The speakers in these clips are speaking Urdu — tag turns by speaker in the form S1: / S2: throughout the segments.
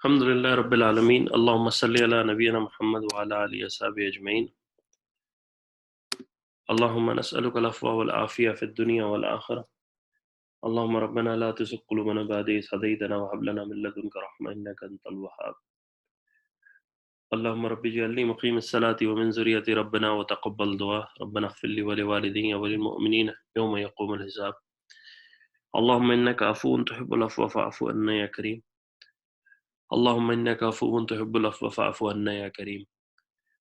S1: الحمد لله رب العالمين اللهم صل على نبينا محمد وعلى آله وصحبه أجمعين اللهم نسألك العفو والعافية في الدنيا والآخرة اللهم ربنا لا تزغ قلوبنا بعد إذ هديتنا وهب لنا من لدنك رحمة إنك أنت الوهاب اللهم رب اجعلني مقيم الصلاة ومن ذريتي ربنا وتقبل دعاء ربنا اغفر لي ولوالدي وللمؤمنين يوم يقوم الحساب اللهم إنك عفو تحب العفو فاعف عنا يا كريم اللهم إنك عفو تحب العفو فاعف عنا يا كريم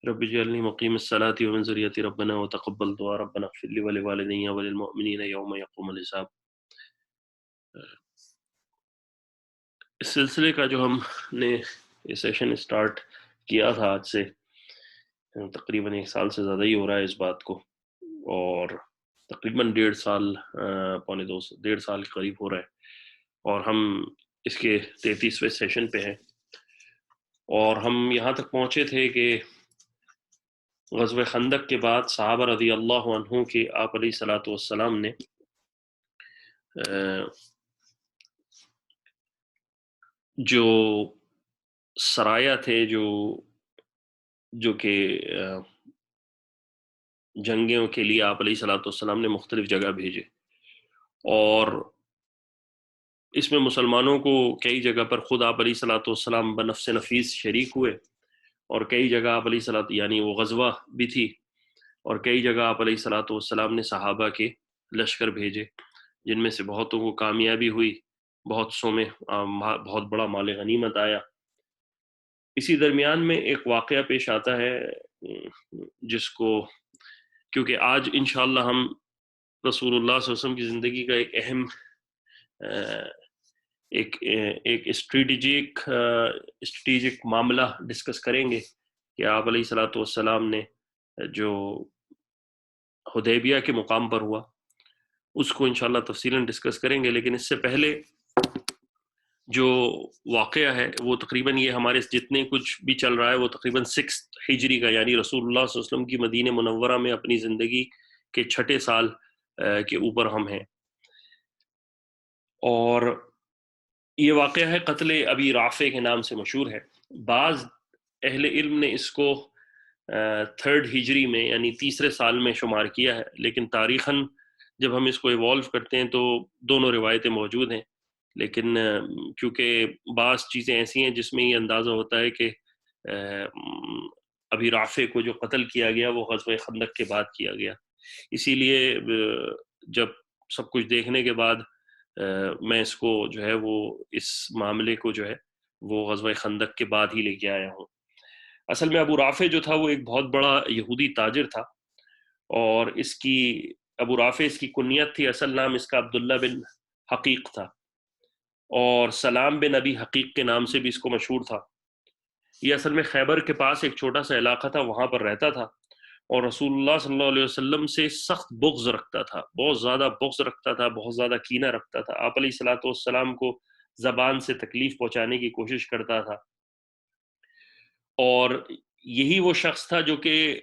S1: رب اجعلني مقيم الصلاة ومن ذريتي ربنا وتقبل دعاء ربنا اغفر لي ولوالدي وللمؤمنين يوم يقوم الحساب. اس سلسلے کا جو ہم نے یہ سیشن سٹارٹ کیا تھا آج سے تقریباً 1 سال سے زیادہ ہی ہو رہا ہے اس بات کو، اور تقریباً 1.5 سال پونے 1.5 سال کے قریب ہو رہا ہے، اور ہم اس کے 33ویں سیشن پہ ہیں، اور ہم یہاں تک پہنچے تھے کہ غزوہ خندق کے بعد صحابہ رضی اللہ عنہ کے آپ علیہ الصلوۃ والسلام نے جو سرایا تھے جو کہ جنگوں کے لیے آپ علیہ الصلوۃ والسلام نے مختلف جگہ بھیجے، اور اس میں مسلمانوں کو کئی جگہ پر خود آپ علیہ الصلوۃ والسلام بنفس نفیس شریک ہوئے، اور کئی جگہ آپ علیہ الصلوۃ یعنی وہ غزوہ بھی تھی، اور کئی جگہ آپ علیہ الصلوۃ والسلام نے صحابہ کے لشکر بھیجے جن میں سے بہتوں کو کامیابی ہوئی، بہت سو میں بہت بڑا مال غنیمت آیا۔ اسی درمیان میں ایک واقعہ پیش آتا ہے جس کو، کیونکہ آج انشاءاللہ ہم رسول اللہ صلی اللہ علیہ وسلم کی زندگی کا ایک اہم ایک اسٹریٹجک معاملہ ڈسکس کریں گے کہ آپ علیہ الصلوۃ والسلام نے جو حدیبیہ کے مقام پر ہوا اس کو انشاءاللہ تفصیلاً ڈسکس کریں گے، لیکن اس سے پہلے جو واقعہ ہے وہ تقریباً یہ ہمارے جتنے کچھ بھی چل رہا ہے وہ تقریباً 6 ہجری کا، یعنی رسول اللہ صلی اللہ علیہ وسلم کی مدینہ منورہ میں اپنی زندگی کے 6 سال کے اوپر ہم ہیں، اور یہ واقعہ ہے قتل ابی رافع کے نام سے مشہور ہے۔ بعض اہل علم نے اس کو 3rd ہجری میں یعنی 3 سال میں شمار کیا ہے، لیکن تاریخاً جب ہم اس کو ایوالو کرتے ہیں تو دونوں روایتیں موجود ہیں، لیکن کیونکہ بعض چیزیں ایسی ہیں جس میں یہ اندازہ ہوتا ہے کہ ابی رافع کو جو قتل کیا گیا وہ غزوہ خندق کے بعد کیا گیا، اسی لیے جب سب کچھ دیکھنے کے بعد میں اس کو جو ہے وہ اس معاملے کو جو ہے وہ غزوہ خندق کے بعد ہی لے کے آیا ہوں۔ اصل میں ابو رافع جو تھا وہ ایک بہت بڑا یہودی تاجر تھا، اور ابو رافع اس کی کنیت تھی، اصل نام اس کا عبداللہ بن حقیق تھا، اور سلام بن ابی حقیق کے نام سے بھی اس کو مشہور تھا۔ یہ اصل میں خیبر کے پاس ایک چھوٹا سا علاقہ تھا، وہاں پر رہتا تھا، اور رسول اللہ صلی اللہ علیہ وسلم سے سخت بغض رکھتا تھا، بہت زیادہ بغض رکھتا تھا، بہت زیادہ کینہ رکھتا تھا، آپ علیہ الصلوۃ والسلام کو زبان سے تکلیف پہنچانے کی کوشش کرتا تھا، اور یہی وہ شخص تھا جو کہ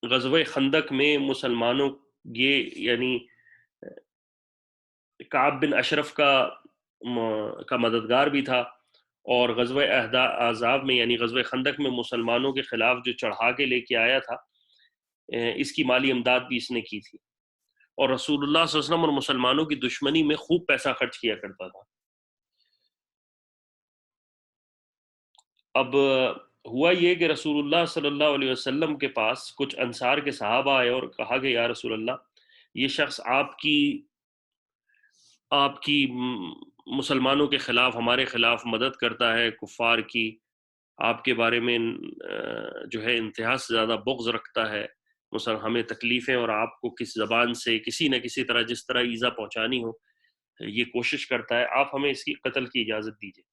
S1: غزوہ خندق میں مسلمانوں یعنی کعب بن اشرف کا مددگار بھی تھا، اور غزوہ احزاب میں یعنی غزوہ خندق میں مسلمانوں کے خلاف جو چڑھا کے لے کے آیا تھا اس کی مالی امداد بھی اس نے کی تھی، اور رسول اللہ صلی اللہ علیہ وسلم اور مسلمانوں کی دشمنی میں خوب پیسہ خرچ کیا کرتا تھا۔ اب ہوا یہ کہ رسول اللہ صلی اللہ علیہ وسلم کے پاس کچھ انصار کے صحابہ آئے اور کہا کہ یا رسول اللہ، یہ شخص آپ کی مسلمانوں کے خلاف ہمارے خلاف مدد کرتا ہے، کفار کی آپ کے بارے میں جو ہے انتہا سے زیادہ بغض رکھتا ہے، ہمیں تکلیفیں اور آپ کو کس زبان سے کسی نہ کسی طرح جس طرح ایذا پہنچانی ہو یہ کوشش کرتا ہے، آپ ہمیں اس کی قتل کی اجازت دیجیے۔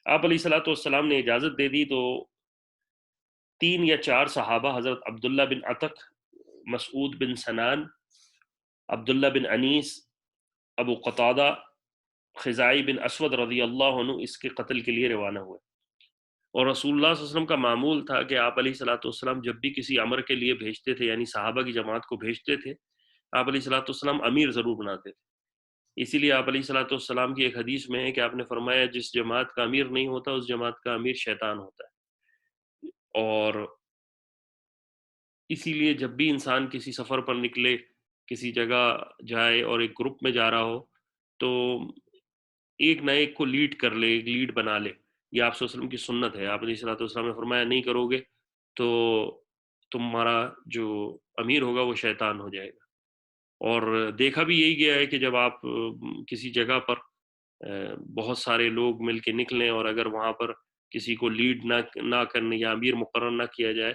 S1: آپ علیہ الصلوۃ والسلام نے اجازت دے دی، تو 3 یا 4 صحابہ حضرت عبداللہ بن عتق، مسعود بن سنان، عبداللہ بن انیس، ابو قتادہ، خزائی بن اسود رضی اللہ عنہ اس کے قتل کے لیے روانہ ہوئے، اور رسول اللہ صلی اللہ علیہ وسلم کا معمول تھا کہ آپ علیہ الصلوۃ والسلام جب بھی کسی امر کے لیے بھیجتے تھے، یعنی صحابہ کی جماعت کو بھیجتے تھے، آپ علیہ الصلوۃ والسلام امیر ضرور بناتے تھے، اسی لیے آپ علیہ الصلوۃ والسلام کی ایک حدیث میں ہے کہ آپ نے فرمایا جس جماعت کا امیر نہیں ہوتا اس جماعت کا امیر شیطان ہوتا ہے. اور اسی لیے جب بھی انسان کسی سفر پر نکلے، کسی جگہ جائے اور ایک گروپ میں جا رہا ہو، تو ایک نہ ایک کو لیڈ کر لے، ایک لیڈ بنا لے. یہ آپ صلی اللہ علیہ وسلم کی سنت ہے. آپ علیہ الصلوۃ والسلام نے فرمایا نہیں کرو گے تو تمہارا جو امیر ہوگا وہ شیطان ہو جائے گا. اور دیکھا بھی یہی گیا ہے کہ جب آپ کسی جگہ پر بہت سارے لوگ مل کے نکلیں اور اگر وہاں پر کسی کو لیڈ نہ کرنے یا امیر مقرر نہ کیا جائے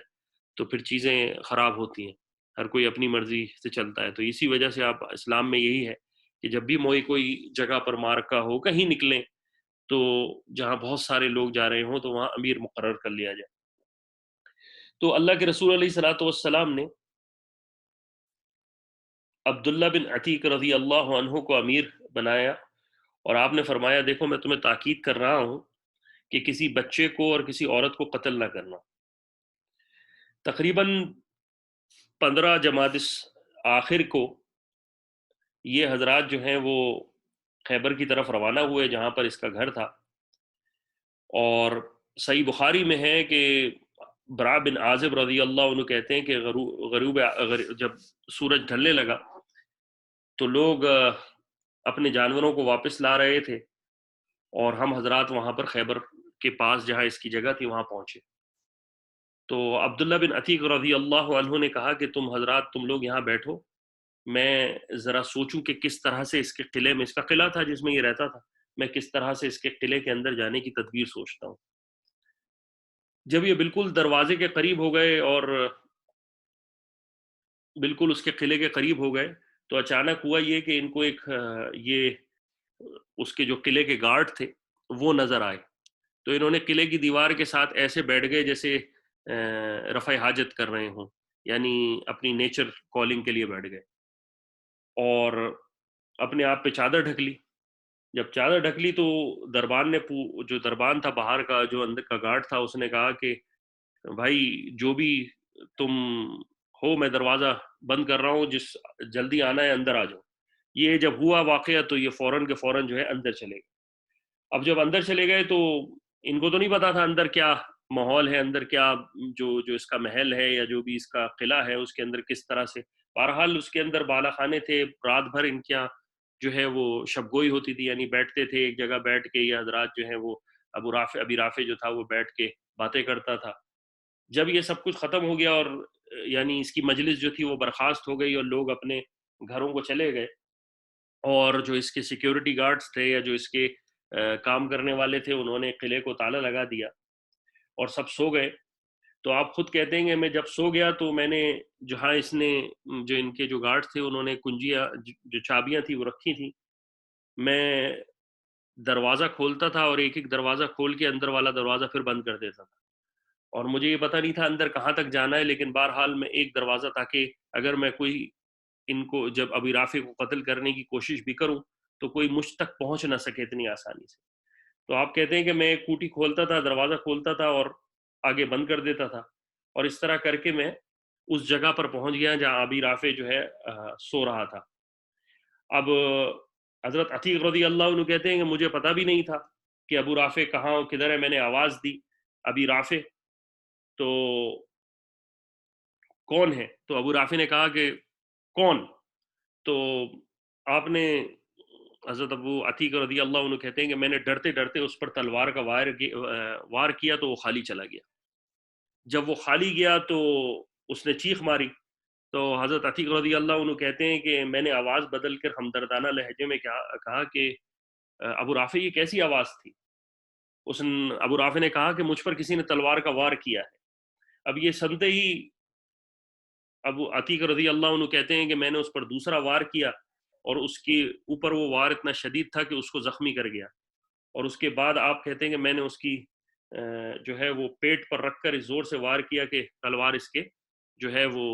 S1: تو پھر چیزیں خراب ہوتی ہیں. ہر کوئی اپنی مرضی سے چلتا ہے. تو اسی وجہ سے آپ اسلام میں یہی ہے کہ جب بھی کوئی جگہ پر مارکا ہو، کہیں نکلیں تو جہاں بہت سارے لوگ جا رہے ہوں تو وہاں امیر مقرر کر لیا جائے. تو اللہ کے رسول علیہ الصلوۃ والسلام نے عبداللہ بن عتیق رضی اللہ عنہ کو امیر بنایا اور آپ نے فرمایا دیکھو میں تمہیں تاکید کر رہا ہوں کہ کسی بچے کو اور کسی عورت کو قتل نہ کرنا. تقریباً 15 جمادی آخر کو یہ حضرات جو ہیں وہ خیبر کی طرف روانہ ہوئے جہاں پر اس کا گھر تھا. اور صحیح بخاری میں ہے کہ برا بن عازب رضی اللہ عنہ کہتے ہیں کہ جب سورج ڈھلنے لگا تو لوگ اپنے جانوروں کو واپس لا رہے تھے اور ہم حضرات وہاں پر خیبر کے پاس جہاں اس کی جگہ تھی وہاں پہنچے. تو عبداللہ بن عتیق رضی اللہ عنہ نے کہا کہ تم لوگ یہاں بیٹھو، میں ذرا سوچوں کہ کس طرح سے اس کے قلعے میں، اس کا قلعہ تھا جس میں یہ رہتا تھا، میں کس طرح سے اس کے قلعے کے اندر جانے کی تدبیر سوچتا ہوں. جب یہ بالکل دروازے کے قریب ہو گئے اور بالکل اس کے قلعے کے قریب ہو گئے تو اچانک ہوا یہ کہ ان کو یہ اس کے جو قلعے کے گارڈ تھے وہ نظر آئے. تو انہوں نے قلعے کی دیوار کے ساتھ ایسے بیٹھ گئے جیسے رفع حاجت کر رہے ہوں، یعنی اپنی نیچر کالنگ کے لیے بیٹھ گئے اور اپنے آپ پہ چادر ڈھک لی. جب چادر ڈھک لی تو دربان نے جو دربان تھا باہر کا، جو اندر کا گارڈ تھا، اس نے کہا کہ بھائی جو بھی تم ہو میں دروازہ بند کر رہا ہوں، جس جلدی آنا ہے اندر آ جاؤ. یہ جب ہوا واقعہ تو یہ فوراً کے فوراً جو ہے اندر چلے گئے. اب جب اندر چلے گئے تو ان کو تو نہیں پتا تھا اندر کیا ماحول ہے، اندر کیا جو اس کا محل ہے یا جو بھی اس کا قلعہ ہے اس کے اندر کس طرح سے. بہرحال اس کے اندر بالا خانے تھے، رات بھر ان کے یہاں جو ہے وہ شب گوئی ہوتی تھی، یعنی بیٹھتے تھے ایک جگہ بیٹھ کے. یہ حضرات جو ہیں وہ ابی رافع جو تھا وہ بیٹھ کے باتیں کرتا تھا. جب یہ سب کچھ ختم ہو گیا اور یعنی اس کی مجلس جو تھی وہ برخاست ہو گئی اور لوگ اپنے گھروں کو چلے گئے اور جو اس کے سیکیورٹی گارڈز تھے یا جو اس کے کام کرنے والے تھے انہوں نے قلعے کو تالا لگا دیا اور سب سو گئے. تو آپ خود کہتے ہیں کہ میں جب سو گیا تو میں نے جہاں اس نے جو ان کے جو گارڈ تھے انہوں نے کنجیاں جو چابیاں تھی وہ رکھی تھی، میں دروازہ کھولتا تھا اور ایک ایک دروازہ کھول کے اندر والا دروازہ پھر بند کر دیتا تھا. اور مجھے یہ پتہ نہیں تھا اندر کہاں تک جانا ہے، لیکن بہرحال میں ایک دروازہ تاکہ اگر میں کوئی ان کو جب ابی رافع کو قتل کرنے کی کوشش بھی کروں تو کوئی مجھ تک پہنچ نہ سکے اتنی آسانی سے. تو آپ کہتے ہیں کہ میں کوٹی کھولتا تھا، دروازہ کھولتا تھا اور آگے بند کر دیتا تھا اور اس طرح کر کے میں اس جگہ پر پہنچ گیا جہاں ابی رافع جو ہے سو رہا تھا. اب حضرت عتیق رضی اللہ عنہ کہتے ہیں کہ مجھے پتہ بھی نہیں تھا کہ ابو رافع کہاں اور کدھر ہے. میں نے آواز دی ابی رافع، تو کون ہے؟ تو ابو رافع نے کہا کہ کون؟ تو آپ نے حضرت ابو عتیق رضی اللہ عنہ کہتے ہیں کہ میں نے ڈرتے ڈرتے اس پر تلوار کا وار کیا تو وہ خالی چلا گیا. جب وہ خالی گیا تو اس نے چیخ ماری. تو حضرت عتیق رضی اللہ عنہ کہتے ہیں کہ میں نے آواز بدل کر ہمدردانہ لہجے میں کہا کہ ابو رافع یہ کیسی آواز تھی؟ ابو رافع نے کہا کہ مجھ پر کسی نے تلوار کا وار کیا ہے. اب یہ سنتے ہی ابو عتیق رضی اللہ عنہ کہتے ہیں کہ میں نے اس پر دوسرا وار کیا اور اس کے اوپر وہ وار اتنا شدید تھا کہ اس کو زخمی کر گیا. اور اس کے بعد آپ کہتے ہیں کہ میں نے اس کی جو ہے وہ پیٹ پر رکھ کر اس زور سے وار کیا کہ تلوار اس کے جو ہے وہ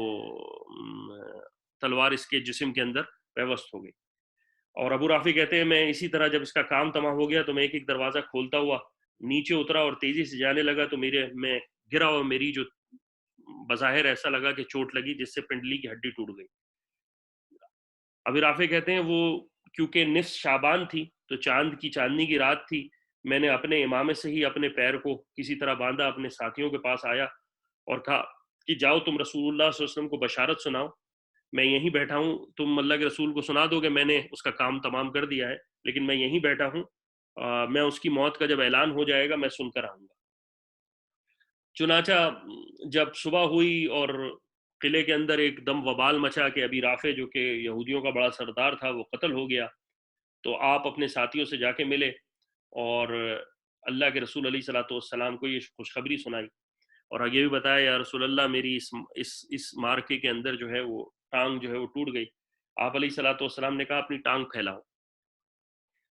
S1: تلوار اس کے جسم کے اندر پیوست ہو گئی. اور ابو رافع کہتے ہیں میں اسی طرح جب اس کا کام تمام ہو گیا تو میں ایک ایک دروازہ کھولتا ہوا نیچے اترا اور تیزی سے جانے لگا تو میں گرا اور میری جو بظاہر ایسا لگا کہ چوٹ لگی جس سے پنڈلی کی ہڈی ٹوٹ گئی. ابو رافع کہتے ہیں وہ کیونکہ نصف شعبان تھی تو چاند کی چاندنی کی رات تھی، میں نے اپنے امامے سے ہی اپنے پیر کو کسی طرح باندھا، اپنے ساتھیوں کے پاس آیا اور کہا کہ جاؤ تم رسول اللہ صلی اللہ علیہ وسلم کو بشارت سناؤ، میں یہیں بیٹھا ہوں، تم اللہ کے رسول کو سنا دو کہ میں نے اس کا کام تمام کر دیا ہے، لیکن میں یہیں بیٹھا ہوں، میں اس کی موت کا جب اعلان ہو جائے گا میں سن کر آؤں گا۔ چنانچہ جب صبح ہوئی اور قلعے کے اندر ایک دم وبال مچا کہ ابی رافع جو کہ یہودیوں کا بڑا سردار تھا وہ قتل ہو گیا، تو آپ اپنے ساتھیوں سے جا کے ملے اور اللہ کے رسول علیہ الصلوۃ والسلام کو یہ خوشخبری سنائی، اور یہ بھی بتایا یا رسول اللہ میری اس مارکے کے اندر جو ہے وہ ٹانگ جو ہے وہ ٹوٹ گئی۔ آپ علیہ الصلوۃ والسلام نے کہا اپنی ٹانگ پھیلاؤ۔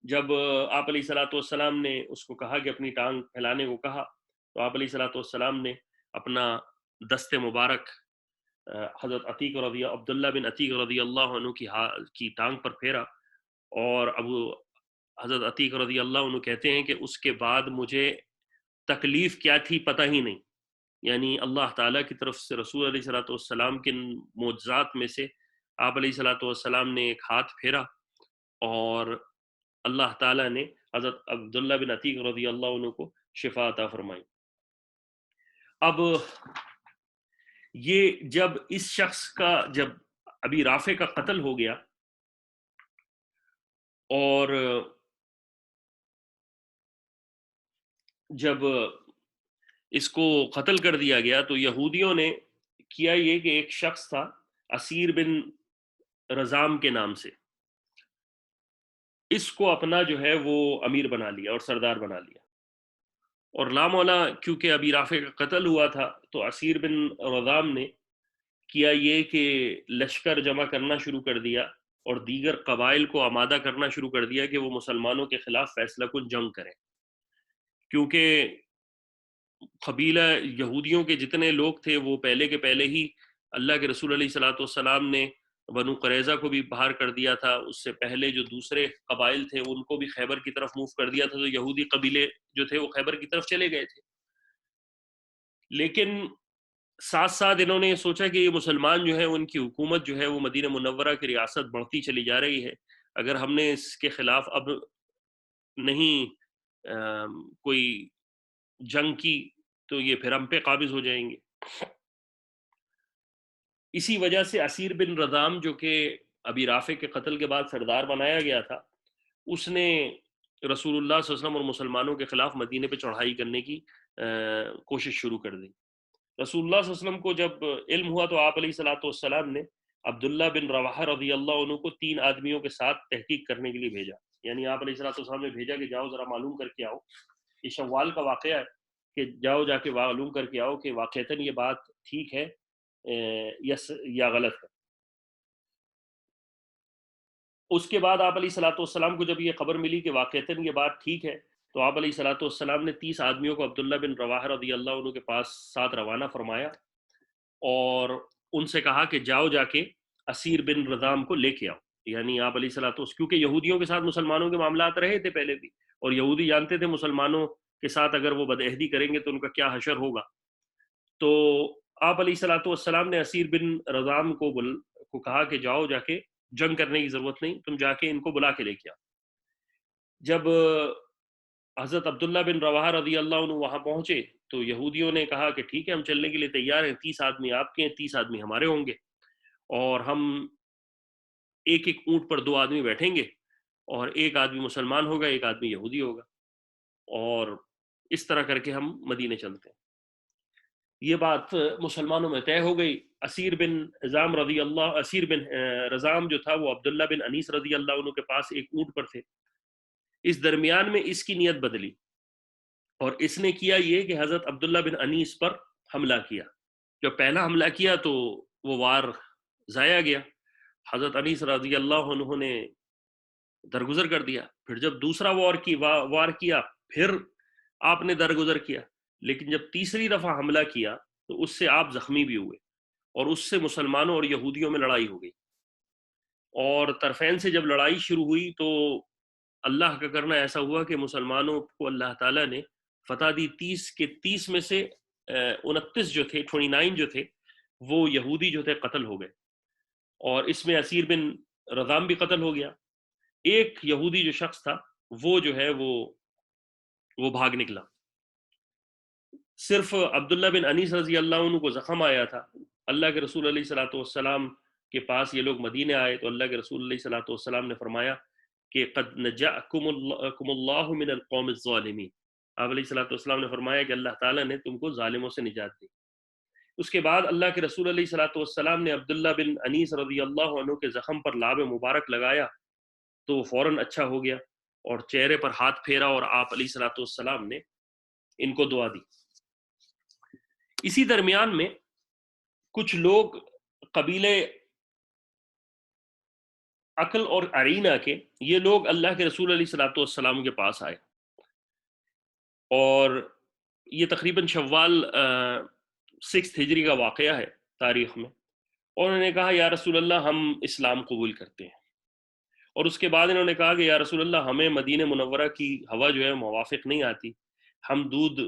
S1: جب آپ علیہ الصلوۃ والسلام نے اس کو کہا کہ اپنی ٹانگ پھیلانے کو کہا تو آپ علیہ الصلوۃ والسلام نے اپنا دست مبارک حضرت عبداللہ بن عتیق رضی اللہ عنہ کی ٹانگ پر پھیرا، اور حضرت عتیق رضی اللہ عنہ کہتے ہیں کہ اس کے بعد مجھے تکلیف کیا تھی پتہ ہی نہیں، یعنی اللہ تعالیٰ کی طرف سے رسول علیہ الصلوۃ والسلام کے معجزات میں سے آپ علیہ الصلوۃ والسلام نے ایک ہاتھ پھیرا اور اللہ تعالیٰ نے حضرت عبداللہ بن عتیق رضی اللہ عنہ کو شفا عطا فرمائی۔ اب یہ جب اس شخص کا جب ابی رافع کا قتل ہو گیا اور جب اس کو قتل کر دیا گیا تو یہودیوں نے کیا یہ کہ ایک شخص تھا اسیر بن رزام کے نام سے، اس کو اپنا جو ہے وہ امیر بنا لیا اور سردار بنا لیا، اور لامولا کیونکہ ابی رافع کا قتل ہوا تھا تو اسیر بن رزام نے کیا یہ کہ لشکر جمع کرنا شروع کر دیا اور دیگر قبائل کو آمادہ کرنا شروع کر دیا کہ وہ مسلمانوں کے خلاف فیصلہ کن جنگ کریں، کیونکہ قبیلہ یہودیوں کے جتنے لوگ تھے وہ پہلے کے پہلے ہی اللہ کے رسول علیہ الصلوۃ والسلام نے بنو قریظہ کو بھی باہر کر دیا تھا، اس سے پہلے جو دوسرے قبائل تھے ان کو بھی خیبر کی طرف موو کر دیا تھا، تو یہودی قبیلے جو تھے وہ خیبر کی طرف چلے گئے تھے، لیکن ساتھ ساتھ انہوں نے یہ سوچا کہ یہ مسلمان جو ہیں ان کی حکومت جو ہے وہ مدینہ منورہ کی ریاست بڑھتی چلی جا رہی ہے، اگر ہم نے اس کے خلاف اب نہیں کوئی جنگ کی تو یہ پھر ہم پہ قابض ہو جائیں گے۔ اسی وجہ سے اسیر بن رضام جو کہ ابی رافع کے قتل کے بعد سردار بنایا گیا تھا، اس نے رسول اللہ صلی اللہ علیہ وسلم اور مسلمانوں کے خلاف مدینے پہ چڑھائی کرنے کی کوشش شروع کر دی۔ رسول اللہ صلی اللہ علیہ وسلم کو جب علم ہوا تو آپ علیہ الصلوۃ والسلام نے عبداللہ بن رواحہ رضی اللہ عنہ کو 3 آدمیوں کے ساتھ تحقیق کرنے کے لیے بھیجا، یعنی آپ علیہ الصلوۃ والسلام نے بھیجا کہ جاؤ ذرا معلوم کر کے آؤ، یہ شوال کا واقعہ ہے کہ جاؤ جا کے معلوم کر کے آؤ کہ واقعتاً یہ بات ٹھیک ہے یا غلط ہے۔ اس کے بعد آپ علیہ الصلوۃ والسلام کو جب یہ خبر ملی کہ واقعتاً یہ بات ٹھیک ہے تو آپ علیہ الصلوۃ والسلام نے 30 آدمیوں کو عبداللہ بن رواحہ رضی اللہ عنہ کے پاس ساتھ روانہ فرمایا اور ان سے کہا کہ جاؤ جا کے اسیر بن رضام کو لے کے آؤ، یعنی آپ علیہ الصلوۃ والسلام کیونکہ یہودیوں کے ساتھ مسلمانوں کے معاملات رہے تھے پہلے بھی، اور یہودی جانتے تھے مسلمانوں کے ساتھ اگر وہ بدعہدی کریں گے تو ان کا کیا حشر ہوگا، تو آپ علیہ الصلوۃ والسلام نے اسیر بن رضام کو کہا کہ جاؤ جا کے جنگ کرنے کی ضرورت نہیں، تم جا کے ان کو بلا کے لے کے آؤ۔ جب حضرت عبداللہ بن رواحہ رضی اللہ عنہ وہاں پہنچے تو یہودیوں نے کہا کہ ٹھیک ہے ہم چلنے کے لیے تیار ہیں، 30 آدمی آپ کے ہیں، 30 آدمی ہمارے ہوں گے، اور ہم ایک ایک اونٹ پر 2 آدمی بیٹھیں گے اور ایک آدمی مسلمان ہوگا ایک آدمی یہودی ہوگا، اور اس طرح کر کے ہم مدینے چلتے ہیں۔ یہ بات مسلمانوں میں طے ہو گئی۔ اسیر بن رضام جو تھا وہ عبداللہ بن انیس رضی اللہ عنہ کے پاس ایک اونٹ پر تھے، اس درمیان میں اس کی نیت بدلی اور اس نے کیا یہ کہ حضرت عبداللہ بن انیس پر حملہ کیا۔ جب پہلا حملہ کیا تو وہ وار ضائع گیا، حضرت انیس رضی اللہ عنہ نے درگزر کر دیا، پھر جب دوسرا وار کیا پھر آپ نے درگزر کیا، لیکن جب تیسری دفعہ حملہ کیا تو اس سے آپ زخمی بھی ہوئے اور اس سے مسلمانوں اور یہودیوں میں لڑائی ہو گئی، اور طرفین سے جب لڑائی شروع ہوئی تو اللہ کا کرنا ایسا ہوا کہ مسلمانوں کو اللہ تعالیٰ نے فتح دی، 30 کے 30 میں سے 29 جو تھے 29 جو تھے وہ یہودی جو تھے قتل ہو گئے، اور اس میں اسیر بن رضام بھی قتل ہو گیا۔ ایک یہودی جو شخص تھا وہ جو ہے وہ بھاگ نکلا. صرف عبداللہ بن انیس رضی اللہ عنہ کو زخم آیا تھا. اللہ کے رسول علیہ الصلوۃ والسلام کے پاس یہ لوگ مدینے آئے تو اللہ کے رسول علیہ الصلوۃ والسلام نے فرمایا کہ قد نجاکم اللہ من القوم الظالمین. آپ علیہ الصلوۃ والسلام نے فرمایا کہ اللہ تعالیٰ نے تم کو ظالموں سے نجات دی. اس کے بعد اللہ کے رسول علیہ الصلوۃ والسلام نے عبداللہ بن انیس رضی اللہ عنہ کے زخم پر لعاب مبارک لگایا تو وہ فوراً اچھا ہو گیا اور چہرے پر ہاتھ پھیرا اور آپ علیہ الصلوۃ والسلام نے ان کو دعا دی. اسی درمیان میں کچھ لوگ قبیلے عقل اور عرینا کے یہ لوگ اللہ کے رسول علیہ الصلوۃ والسلام کے پاس آئے اور یہ تقریباً شوال 6 ہجری کا واقعہ ہے تاریخ میں. اور انہوں نے کہا یا رسول اللہ ہم اسلام قبول کرتے ہیں. اور اس کے بعد انہوں نے کہا کہ یا رسول اللہ ہمیں مدینہ منورہ کی ہوا جو ہے موافق نہیں آتی. ہم دودھ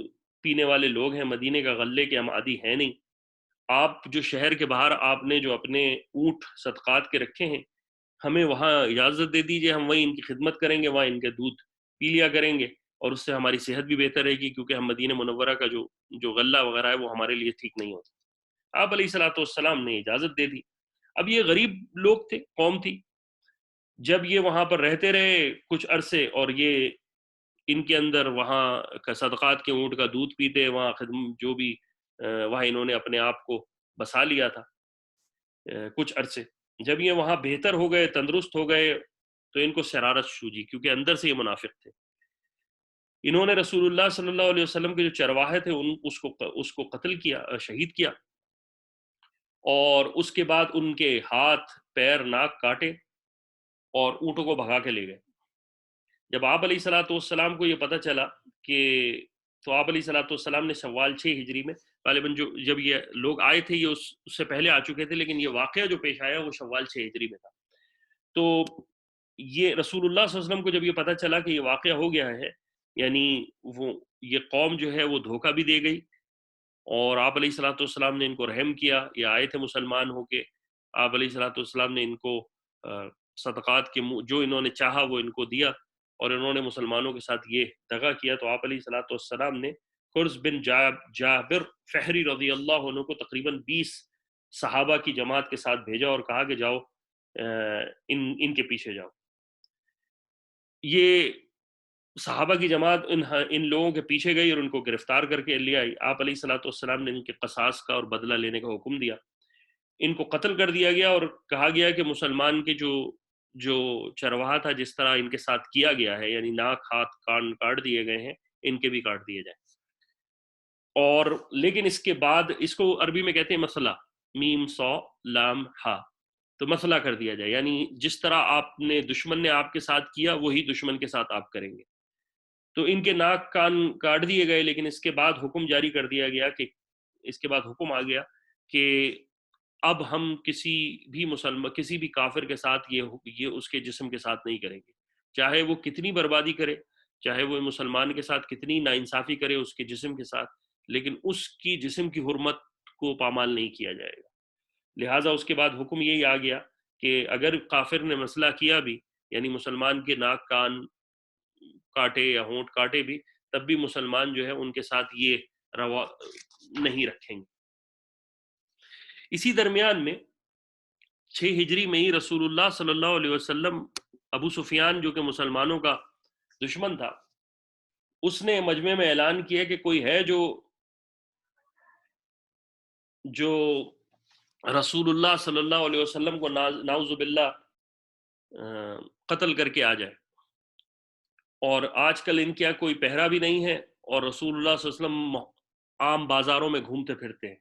S1: پینے والے لوگ ہیں, مدینے کا غلے کے ہم عادی ہیں نہیں. آپ جو شہر کے باہر آپ نے جو اپنے اونٹ صدقات کے رکھے ہیں ہمیں وہاں اجازت دے دیجئے, ہم وہیں ان کی خدمت کریں گے, وہاں ان کے دودھ پی لیا کریں گے اور اس سے ہماری صحت بھی بہتر رہے گی, کیونکہ ہم مدینہ منورہ کا جو غلہ وغیرہ ہے وہ ہمارے لیے ٹھیک نہیں ہوتا. آپ علیہ الصلوۃ والسلام نے اجازت دے دی. اب یہ غریب لوگ تھے, قوم تھی. جب یہ وہاں پر رہتے رہے کچھ عرصے اور یہ ان کے اندر وہاں کا صدقات کے اونٹ کا دودھ پیتے, وہاں جو بھی وہاں انہوں نے اپنے آپ کو بسا لیا تھا کچھ عرصے. جب یہ وہاں بہتر ہو گئے, تندرست ہو گئے, تو ان کو شرارت سوجی, کیونکہ اندر سے یہ منافق تھے. انہوں نے رسول اللہ صلی اللہ علیہ وسلم کے جو چرواہے تھے اس کو قتل کیا, شہید کیا, اور اس کے بعد ان کے ہاتھ پیر ناک کاٹے اور اونٹوں کو بھگا کے لے گئے. جب آپ علیہ الصلوۃ والسلام کو یہ پتہ چلا کہ تو آپ علیہ الصلوۃ والسلام نے شوال 6 ہجری میں غالباً جب یہ لوگ آئے تھے یہ اس سے پہلے آ چکے تھے, لیکن یہ واقعہ جو پیش آیا وہ شوال 6 ہجری میں تھا. تو یہ رسول اللہ صلی اللہ علیہ وسلم کو جب یہ پتہ چلا کہ یہ واقعہ ہو گیا ہے, یعنی یہ قوم جو ہے وہ دھوکہ بھی دے گئی اور آپ علیہ الصلوۃ والسلام نے ان کو رحم کیا, یہ آئے تھے مسلمان ہو کے, آپ علیہ الصلوۃ والسلام نے ان کو صدقات کے جو انہوں نے چاہا وہ ان کو دیا اور انہوں نے مسلمانوں کے ساتھ یہ دغا کیا. تو آپ علیہ الصلوۃ والسلام نے قرز بن جابر فہری رضی اللہ عنہ کو تقریباً 20 صحابہ کی جماعت کے ساتھ بھیجا اور کہا کہ جاؤ ان کے پیچھے جاؤ. یہ صحابہ کی جماعت ان لوگوں کے پیچھے گئی اور ان کو گرفتار کر کے لے آئی. آپ علیہ الصلوۃ والسلام نے ان کے قصاص کا اور بدلہ لینے کا حکم دیا. ان کو قتل کر دیا گیا اور کہا گیا کہ مسلمان کے جو چرواہا تھا جس طرح ان کے ساتھ کیا گیا ہے, یعنی ناک ہاتھ کان کاٹ دیے گئے ہیں, ان کے بھی کاٹ دیے جائیں. اور لیکن اس کے بعد اس کو عربی میں کہتے ہیں مسئلہ, میم صا لام ہا, تو مسئلہ کر دیا جائے, یعنی جس طرح دشمن نے آپ کے ساتھ کیا وہی دشمن کے ساتھ آپ کریں گے. تو ان کے ناک کان کاٹ دیے گئے, لیکن اس کے بعد حکم جاری کر دیا گیا کہ اس کے بعد حکم آ گیا کہ اب ہم کسی بھی کافر کے ساتھ یہ اس کے جسم کے ساتھ نہیں کریں گے, چاہے وہ کتنی بربادی کرے, چاہے وہ مسلمان کے ساتھ کتنی ناانصافی کرے اس کے جسم کے ساتھ, لیکن اس کی جسم کی حرمت کو پامال نہیں کیا جائے گا. لہٰذا اس کے بعد حکم یہی آ گیا کہ اگر کافر نے مسئلہ کیا بھی, یعنی مسلمان کے ناک کان کاٹے یا ہونٹ کاٹے بھی, تب بھی مسلمان جو ہے ان کے ساتھ یہ روا نہیں رکھیں گے. اسی درمیان میں 6 ہجری میں ہی رسول اللہ صلی اللہ علیہ وسلم, ابو سفیان جو کہ مسلمانوں کا دشمن تھا, اس نے مجمع میں اعلان کیا کہ کوئی ہے جو رسول اللہ صلی اللہ علیہ وسلم کو نعوذ باللہ قتل کر کے آ جائے. اور آج کل ان کیا کوئی پہرا بھی نہیں ہے اور رسول اللہ صلی اللہ علیہ وسلم عام بازاروں میں گھومتے پھرتے ہیں.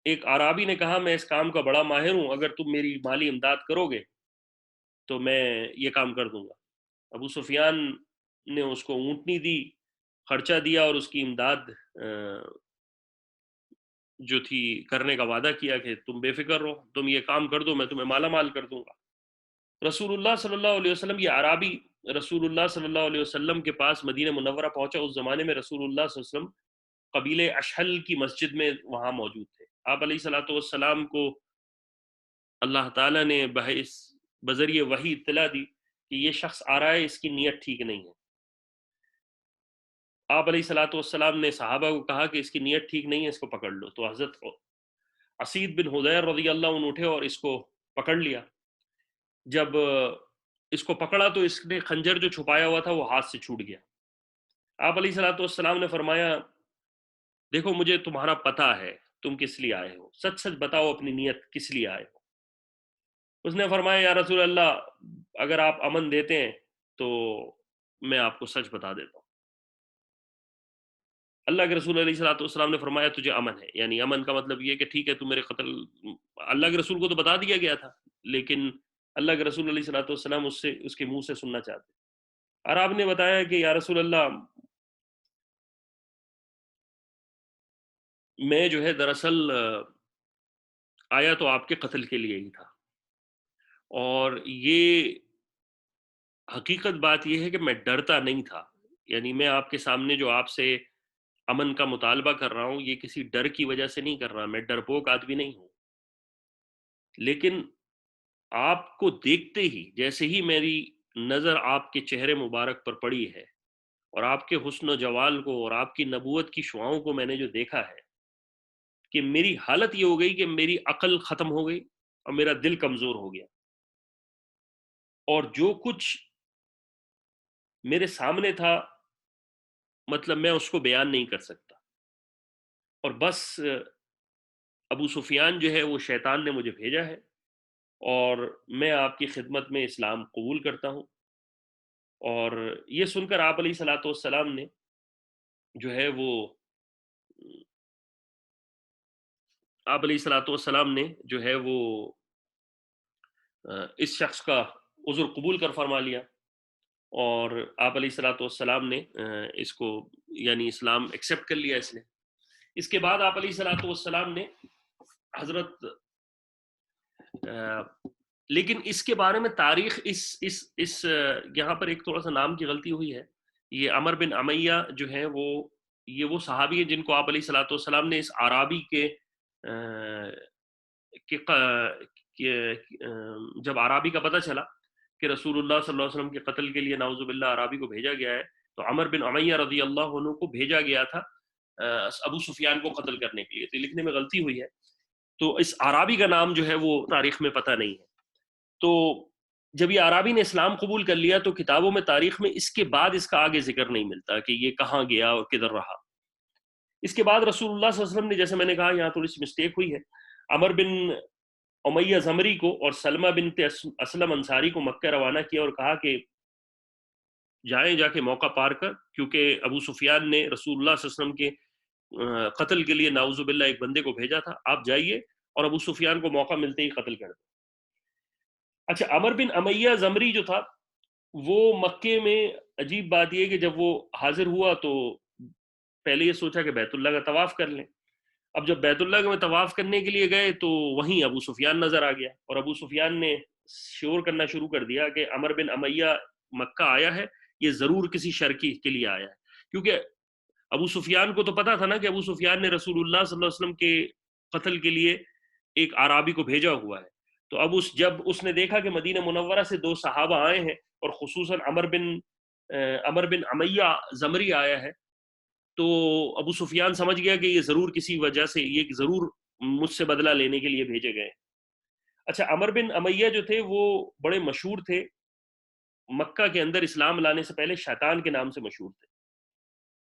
S1: ایک عرابی نے کہا میں اس کام کا بڑا ماہر ہوں, اگر تم میری مالی امداد کرو گے تو میں یہ کام کر دوں گا. ابو سفیان نے اس کو اونٹنی دی, خرچہ دیا اور اس کی امداد جو تھی کرنے کا وعدہ کیا کہ تم بے فکر رہو, تم یہ کام کر دو, میں تمہیں مالا مال کر دوں گا. رسول اللہ صلی اللہ علیہ وسلم, یہ عرابی رسول اللہ صلی اللہ علیہ وسلم کے پاس مدینہ منورہ پہنچا. اس زمانے میں رسول اللہ صلی اللہ علیہ وسلم قبیلے اشحل کی مسجد میں وہاں موجود تھے. آپ علیہ الصلوۃ والسلام کو اللہ تعالیٰ نے بذریعہ وحی اطلاع دی کہ یہ شخص آ رہا ہے، اس کی نیت ٹھیک نہیں ہے۔ آپ علیہ الصلوۃ والسلام نے صحابہ کو کہا کہ اس کی نیت ٹھیک نہیں ہے، اس کو پکڑ لو۔ تو حضرت اسید بن حضیر رضی اللہ عنہ اٹھے اور اس کو پکڑ لیا۔ جب اس کو پکڑا تو اس نے خنجر جو چھپایا ہوا تھا وہ ہاتھ سے چھوٹ گیا۔ آپ علیہ الصلوۃ والسلام نے فرمایا، دیکھو مجھے تمہارا پتہ ہے تم کس لیے آئے ہو، سچ سچ بتاؤ اپنی نیت کس لیے آئے ہو۔ اس نے فرمایا، یا رسول اللہ، اگر آپ امن دیتے ہیں تو میں آپ کو سچ بتا دیتا ہوں۔ اللہ کے رسول علیہ الصلوۃ والسلام نے فرمایا، تجھے امن ہے، یعنی امن کا مطلب یہ کہ ٹھیک ہے تو میرے قتل، اللہ کے رسول کو تو بتا دیا گیا تھا، لیکن اللہ کے رسول علیہ الصلوۃ والسلام اس کے منہ سے سننا چاہتے۔ اور آپ نے بتایا کہ یا رسول اللہ، میں جو ہے دراصل آیا تو آپ کے قتل کے لیے ہی تھا، اور یہ حقیقت بات یہ ہے کہ میں ڈرتا نہیں تھا، یعنی میں آپ کے سامنے جو آپ سے امن کا مطالبہ کر رہا ہوں یہ کسی ڈر کی وجہ سے نہیں کر رہا، میں ڈرپوک آدمی نہیں ہوں، لیکن آپ کو دیکھتے ہی جیسے ہی میری نظر آپ کے چہرے مبارک پر پڑی ہے اور آپ کے حسن و جوال کو اور آپ کی نبوت کی شعاؤں کو میں نے جو دیکھا ہے، کہ میری حالت یہ ہو گئی کہ میری عقل ختم ہو گئی اور میرا دل کمزور ہو گیا، اور جو کچھ میرے سامنے تھا مطلب میں اس کو بیان نہیں کر سکتا، اور بس ابو سفیان جو ہے وہ شیطان نے مجھے بھیجا ہے، اور میں آپ کی خدمت میں اسلام قبول کرتا ہوں۔ اور یہ سن کر آپ علیہ الصلوۃ والسلام نے جو ہے وہ آپ علیہ الصلوۃ والسلام نے جو ہے وہ اس شخص کا عذر قبول کر فرما لیا، اور آپ علیہ الصلوۃ والسلام نے اس کو یعنی اسلام ایکسیپٹ کر لیا اس نے۔ اس کے بعد آپ علیہ الصلوۃ والسلام نے حضرت لیکن اس کے بارے میں تاریخ اس یہاں پر ایک تھوڑا سا نام کی غلطی ہوئی ہے۔ یہ عمر بن امیہ جو ہے وہ صحابی ہیں جن کو آپ علیہ الصلوۃ والسلام نے اس عرابی کے جب عرابی کا پتہ چلا کہ رسول اللہ صلی اللہ علیہ وسلم کے قتل کے لیے نعوذ باللہ عرابی کو بھیجا گیا ہے، تو عمر بن امیہ رضی اللہ عنہ کو بھیجا گیا تھا ابو سفیان کو قتل کرنے کے لیے، تو لکھنے میں غلطی ہوئی ہے، تو اس عرابی کا نام جو ہے وہ تاریخ میں پتہ نہیں ہے۔ تو جب یہ عرابی نے اسلام قبول کر لیا تو کتابوں میں تاریخ میں اس کے بعد اس کا آگے ذکر نہیں ملتا کہ یہ کہاں گیا اور کدھر رہا۔ اس کے بعد رسول اللہ صلی اللہ علیہ وسلم نے، جیسے میں نے کہا یہاں تھوڑی سی مسٹیک ہوئی ہے، عمر بن امیہ زمری کو اور سلمہ بنت اسلم انصاری کو مکہ روانہ کیا اور کہا کہ جائیں جا کے موقع پار کر، کیونکہ ابو سفیان نے رسول اللہ صلی اللہ علیہ وسلم کے قتل کے لیے نعوذ باللہ ایک بندے کو بھیجا تھا، آپ جائیے اور ابو سفیان کو موقع ملتے ہی قتل کر دیں۔ اچھا، عمر بن امیہ زمری جو تھا وہ مکے میں، عجیب بات یہ کہ جب وہ حاضر ہوا تو پہلے یہ سوچا کہ بیت اللہ کا طواف کر لیں۔ اب جب بیت اللہ میں طواف کرنے کے لیے گئے تو وہیں ابو سفیان نظر آ گیا، اور ابو سفیان نے شور کرنا شروع کر دیا کہ عمر بن امیہ مکہ آیا ہے، یہ ضرور کسی شرکی کے لیے آیا ہے، کیونکہ ابو سفیان کو تو پتا تھا نا کہ ابو سفیان نے رسول اللہ صلی اللہ علیہ وسلم کے قتل کے لیے ایک عرابی کو بھیجا ہوا ہے۔ تو اب جب اس نے دیکھا کہ مدینہ منورہ سے دو صحابہ آئے ہیں اور خصوصاً عمر بن امیہ زمری آیا ہے، تو ابو سفیان سمجھ گیا کہ یہ ضرور کسی وجہ سے، یہ ضرور مجھ سے بدلہ لینے کے لیے بھیجے گئے۔ اچھا، عمر بن امیہ جو تھے وہ بڑے مشہور تھے، مکہ کے اندر اسلام لانے سے پہلے شیطان کے نام سے مشہور تھے،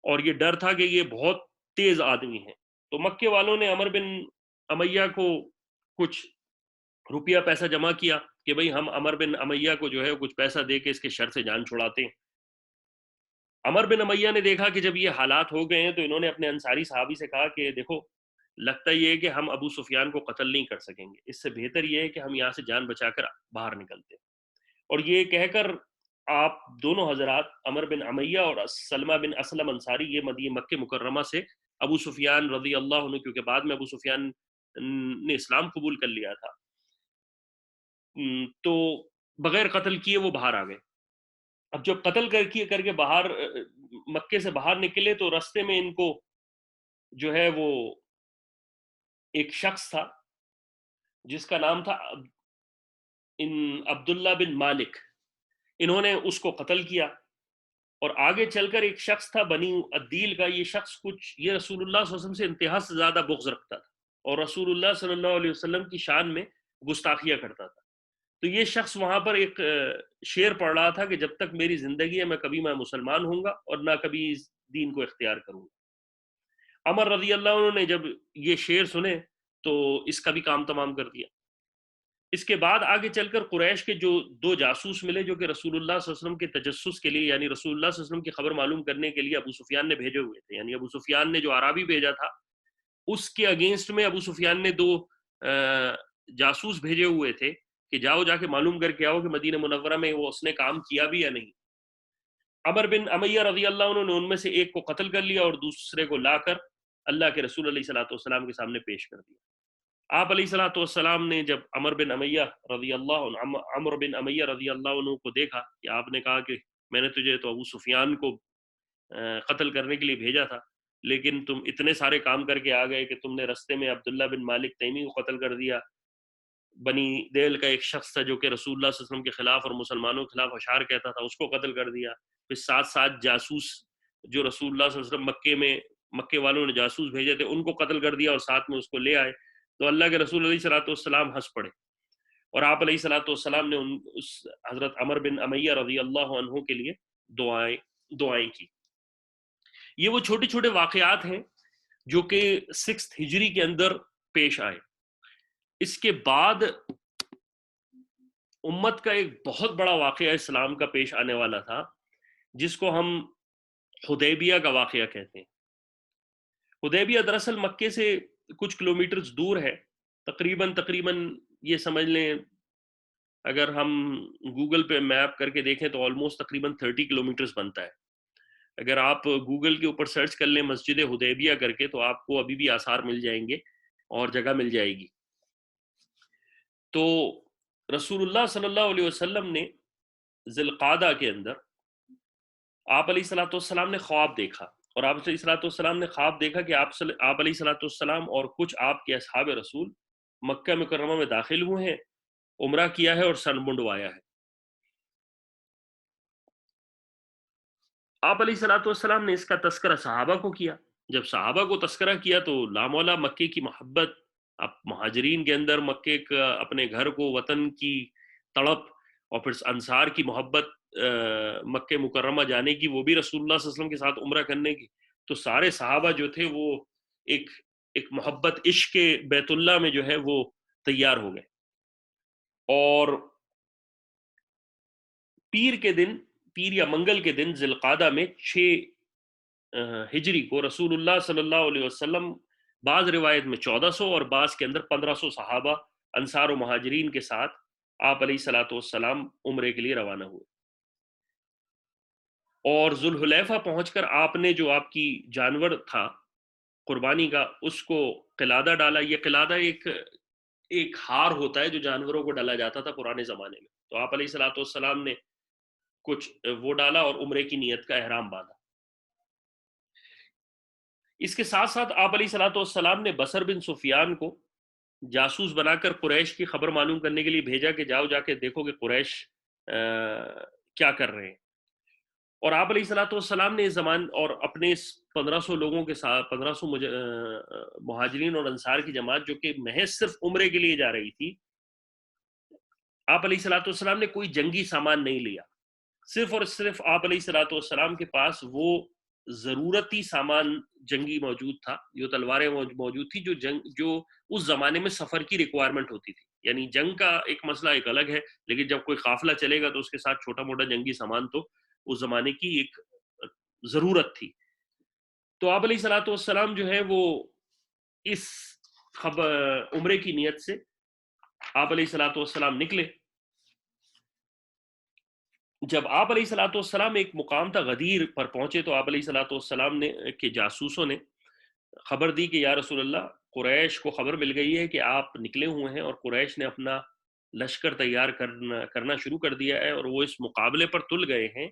S1: اور یہ ڈر تھا کہ یہ بہت تیز آدمی ہیں، تو مکے والوں نے عمر بن امیہ کو کچھ روپیہ پیسہ جمع کیا کہ بھئی ہم عمر بن امیہ کو جو ہے کچھ پیسہ دے کے اس کے شر سے جان چھڑاتے ہیں۔ عمر بن امیہ نے دیکھا کہ جب یہ حالات ہو گئے ہیں تو انہوں نے اپنے انصاری صحابی سے کہا کہ دیکھو، لگتا یہ ہے کہ ہم ابو سفیان کو قتل نہیں کر سکیں گے، اس سے بہتر یہ ہے کہ ہم یہاں سے جان بچا کر باہر نکلتے ہیں۔ اور یہ کہہ کر آپ دونوں حضرات، عمر بن امیہ اور سلمہ بن اسلم انصاری، یہ مکہ مکرمہ سے ابو سفیان رضی اللہ عنہ، کیونکہ بعد میں ابو سفیان نے اسلام قبول کر لیا تھا، تو بغیر قتل کیے وہ باہر آ گئے۔ اب جب قتل کر کے باہر مکے سے باہر نکلے تو رستے میں ان کو جو ہے وہ ایک شخص تھا جس کا نام تھا عبداللہ بن مالک، انہوں نے اس کو قتل کیا، اور آگے چل کر ایک شخص تھا بنی عدیل کا، یہ شخص یہ رسول اللہ صلی اللہ علیہ وسلم سے انتہا سے زیادہ بغض رکھتا تھا، اور رسول اللہ صلی اللہ علیہ وسلم کی شان میں گستاخیاں کرتا تھا. تو یہ شخص وہاں پر ایک شعر پڑھ رہا تھا کہ جب تک میری زندگی ہے میں مسلمان ہوں گا اور نہ کبھی اس دین کو اختیار کروں گا. عمر رضی اللہ عنہ نے جب یہ شعر سنے تو اس کا بھی کام تمام کر دیا. اس کے بعد آگے چل کر قریش کے جو دو جاسوس ملے جو کہ رسول اللہ صلی اللہ علیہ وسلم کے تجسس کے لیے، یعنی رسول اللہ صلی اللہ علیہ وسلم کی خبر معلوم کرنے کے لیے ابو سفیان نے بھیجے ہوئے تھے. یعنی ابو سفیان نے جو عربی بھیجا تھا اس کے اگینسٹ میں ابو سفیان نے دو جاسوس بھیجے ہوئے تھے کہ جاؤ جا کے معلوم کر کے آؤ کہ مدینہ منورہ میں وہ اس نے کام کیا بھی یا نہیں. عمر بن امیہ رضی اللہ عنہ نے ان میں سے ایک کو قتل کر لیا اور دوسرے کو لا کر اللہ کے رسول علیہ الصلوۃ والسلام کے سامنے پیش کر دیا. آپ علیہ الصلوۃ والسلام نے جب عمر بن امیہ رضی اللہ عنہ کو دیکھا کہ آپ نے کہا کہ میں نے تجھے تو ابو سفیان کو قتل کرنے کے لیے بھیجا تھا، لیکن تم اتنے سارے کام کر کے آ گئے کہ تم نے رستے میں عبداللہ بن مالک تیمی کو قتل کر دیا، بنی دیل کا ایک شخص تھا جو کہ رسول اللہ صلی اللہ علیہ وسلم کے خلاف اور مسلمانوں کے خلاف اشعار کہتا تھا، اس کو قتل کر دیا. پھر ساتھ ساتھ جاسوس جو رسول اللہ صلی اللہ علیہ وسلم مکے والوں نے جاسوس بھیجے تھے ان کو قتل کر دیا اور ساتھ میں اس کو لے آئے. تو اللہ کے رسول علیہ الصلوۃ والسلام ہنس پڑے، اور آپ علیہ الصلوۃ والسلام نے اس حضرت عمر بن امیہ رضی اللہ عنہ کے لیے دعائیں کی. یہ وہ چھوٹے چھوٹے واقعات ہیں جو کہ 6 ہجری کے اندر پیش آئے. اس کے بعد امت کا ایک بہت بڑا واقعہ اسلام کا پیش آنے والا تھا جس کو ہم حدیبیہ کا واقعہ کہتے ہیں. حدیبیہ دراصل مکے سے کچھ کلومیٹرز دور ہے، تقریباً یہ سمجھ لیں اگر ہم گوگل پہ میپ کر کے دیکھیں تو آلموسٹ تقریباً 30 کلومیٹرز بنتا ہے. اگر آپ گوگل کے اوپر سرچ کر لیں مسجد حدیبیہ کر کے تو آپ کو ابھی بھی آثار مل جائیں گے اور جگہ مل جائے گی. تو رسول اللہ صلی اللہ علیہ وسلم نے ذی القعدہ کے اندر آپ علیہ الصلوۃ والسلام نے خواب دیکھا، اور آپ علیہ الصلوۃ والسلام نے خواب دیکھا کہ آپ علیہ الصلوۃ والسلام اور کچھ آپ کے اصحاب رسول مکہ مکرمہ میں داخل ہوئے ہیں، عمرہ کیا ہے اور سر منڈوایا ہے. آپ علیہ الصلوۃ والسلام نے اس کا تذکرہ صحابہ کو کیا. جب صحابہ کو تذکرہ کیا تو لامولا مکے کی محبت، اب مہاجرین کے اندر مکے کا اپنے گھر کو، وطن کی تڑپ، اور پھر انصار کی محبت مکہ مکرمہ جانے کی، وہ بھی رسول اللہ صلی اللہ علیہ وسلم کے ساتھ عمرہ کرنے کی. تو سارے صحابہ جو تھے وہ ایک محبت عشق کے بیت اللہ میں جو ہے وہ تیار ہو گئے. اور پیر یا منگل کے دن ذی القعدہ میں 6 ہجری کو رسول اللہ صلی اللہ علیہ وسلم بعض روایت میں 1400 اور بعض کے اندر 1500 صحابہ انصار و مہاجرین کے ساتھ آپ علیہ الصلوۃ والسلام عمرے کے لیے روانہ ہوئے. اور ذوالحلیفہ پہنچ کر آپ نے جو آپ کی جانور تھا قربانی کا اس کو قلادہ ڈالا. یہ قلادہ ایک ہار ہوتا ہے جو جانوروں کو ڈالا جاتا تھا پرانے زمانے میں. تو آپ علیہ الصلوۃ والسلام نے کچھ وہ ڈالا اور عمرے کی نیت کا احرام باندھا. اس کے ساتھ ساتھ آپ علیہ الصلوۃ والسلام نے بصر بن سفیان کو جاسوس بنا کر قریش کی خبر معلوم کرنے کے لیے بھیجا کہ جاؤ جا کے دیکھو کہ قریش کیا کر رہے ہیں. اور آپ علیہ الصلوۃ والسلام نے اور اپنے 1500 لوگوں کے ساتھ 1500 مہاجرین اور انصار کی جماعت جو کہ محض صرف عمرے کے لیے جا رہی تھی، آپ علیہ الصلوۃ والسلام نے کوئی جنگی سامان نہیں لیا. صرف اور صرف آپ علیہ الصلوۃ والسلام کے پاس وہ ضرورتی سامان جنگی موجود تھا، جو تلواریں موجود تھی جو اس زمانے میں سفر کی ریکوائرمنٹ ہوتی تھی. یعنی جنگ کا ایک مسئلہ ایک الگ ہے، لیکن جب کوئی قافلہ چلے گا تو اس کے ساتھ چھوٹا موٹا جنگی سامان تو اس زمانے کی ایک ضرورت تھی. تو آپ علیہ الصلوۃ والسلام جو ہے وہ اس عمرے کی نیت سے آپ علیہ الصلوۃ والسلام نکلے. جب آپ علیہ الصلوۃ والسلام ایک مقام تھا غدیر پر پہنچے تو آپ علیہ الصلوۃ والسلام کے جاسوسوں نے خبر دی کہ یا رسول اللہ، قریش کو خبر مل گئی ہے کہ آپ نکلے ہوئے ہیں اور قریش نے اپنا لشکر تیار کرنا شروع کر دیا ہے، اور وہ اس مقابلے پر تل گئے ہیں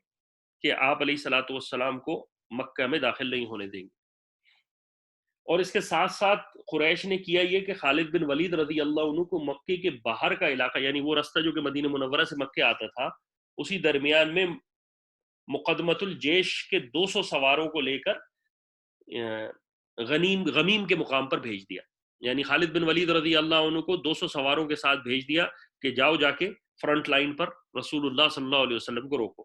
S1: کہ آپ علیہ الصلوۃ والسلام کو مکہ میں داخل نہیں ہونے دیں گے. اور اس کے ساتھ ساتھ قریش نے کیا یہ کہ خالد بن ولید رضی اللہ عنہ کو مکے کے باہر کا علاقہ، یعنی وہ راستہ جو کہ مدینہ منورہ سے مکے آتا تھا، اسی درمیان میں مقدمۃ الجیش کے 200 سواروں کو لے کر غمیم کے مقام پر بھیج دیا. یعنی خالد بن ولید رضی اللہ عنہ کو 200 سواروں کے ساتھ بھیج دیا کہ جاؤ جا کے فرنٹ لائن پر رسول اللہ صلی اللہ علیہ وسلم کو روکو.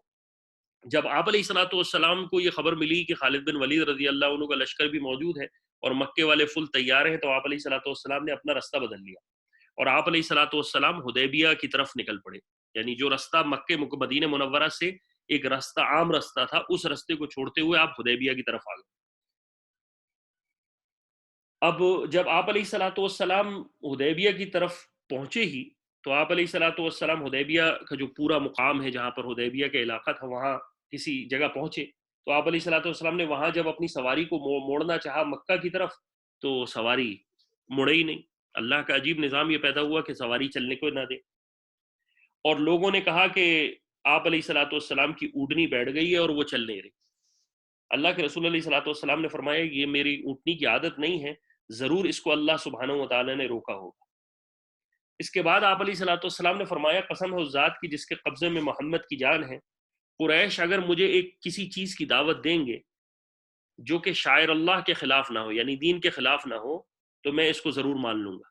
S1: جب آپ علیہ الصلوۃ والسلام کو یہ خبر ملی کہ خالد بن ولید رضی اللہ عنہ کا لشکر بھی موجود ہے اور مکے والے فل تیار ہیں، تو آپ علیہ الصلوۃ والسلام نے اپنا رستہ بدل لیا اور آپ علیہ الصلوۃ والسلام حدیبیہ کی طرف نکل پڑے. یعنی جو رستہ مکے مدینہ منورہ سے ایک رستہ عام رستہ تھا، اس رستے کو چھوڑتے ہوئے آپ حدیبیہ کی طرف آ گئے. اب جب آپ علیہ الصلوۃ والسلام حدیبیہ کی طرف پہنچے ہی، تو آپ علیہ الصلوۃ والسلام حدیبیہ کا جو پورا مقام ہے جہاں پر حدیبیہ کا علاقہ تھا، وہاں کسی جگہ پہنچے. تو آپ علیہ الصلوۃ والسلام نے وہاں جب اپنی سواری کو موڑنا چاہا مکہ کی طرف، تو سواری مڑے ہی نہیں. اللہ کا عجیب نظام یہ پیدا ہوا کہ سواری چلنے کو نہ دے، اور لوگوں نے کہا کہ آپ علیہ الصلوۃ والسلام کی اونٹنی بیٹھ گئی ہے اور وہ چل نہیں رہی. اللہ کے رسول علیہ الصلوۃ والسلام نے فرمایا یہ میری اونٹنی کی عادت نہیں ہے، ضرور اس کو اللہ سبحانہ و تعالی نے روکا ہوگا. اس کے بعد آپ علیہ الصلوۃ والسلام نے فرمایا قسم ہے اس ذات کی جس کے قبضے میں محمد کی جان ہے، قریش اگر مجھے ایک کسی چیز کی دعوت دیں گے جو کہ شاعر اللہ کے خلاف نہ ہو، یعنی دین کے خلاف نہ ہو، تو میں اس کو ضرور مان لوں گا.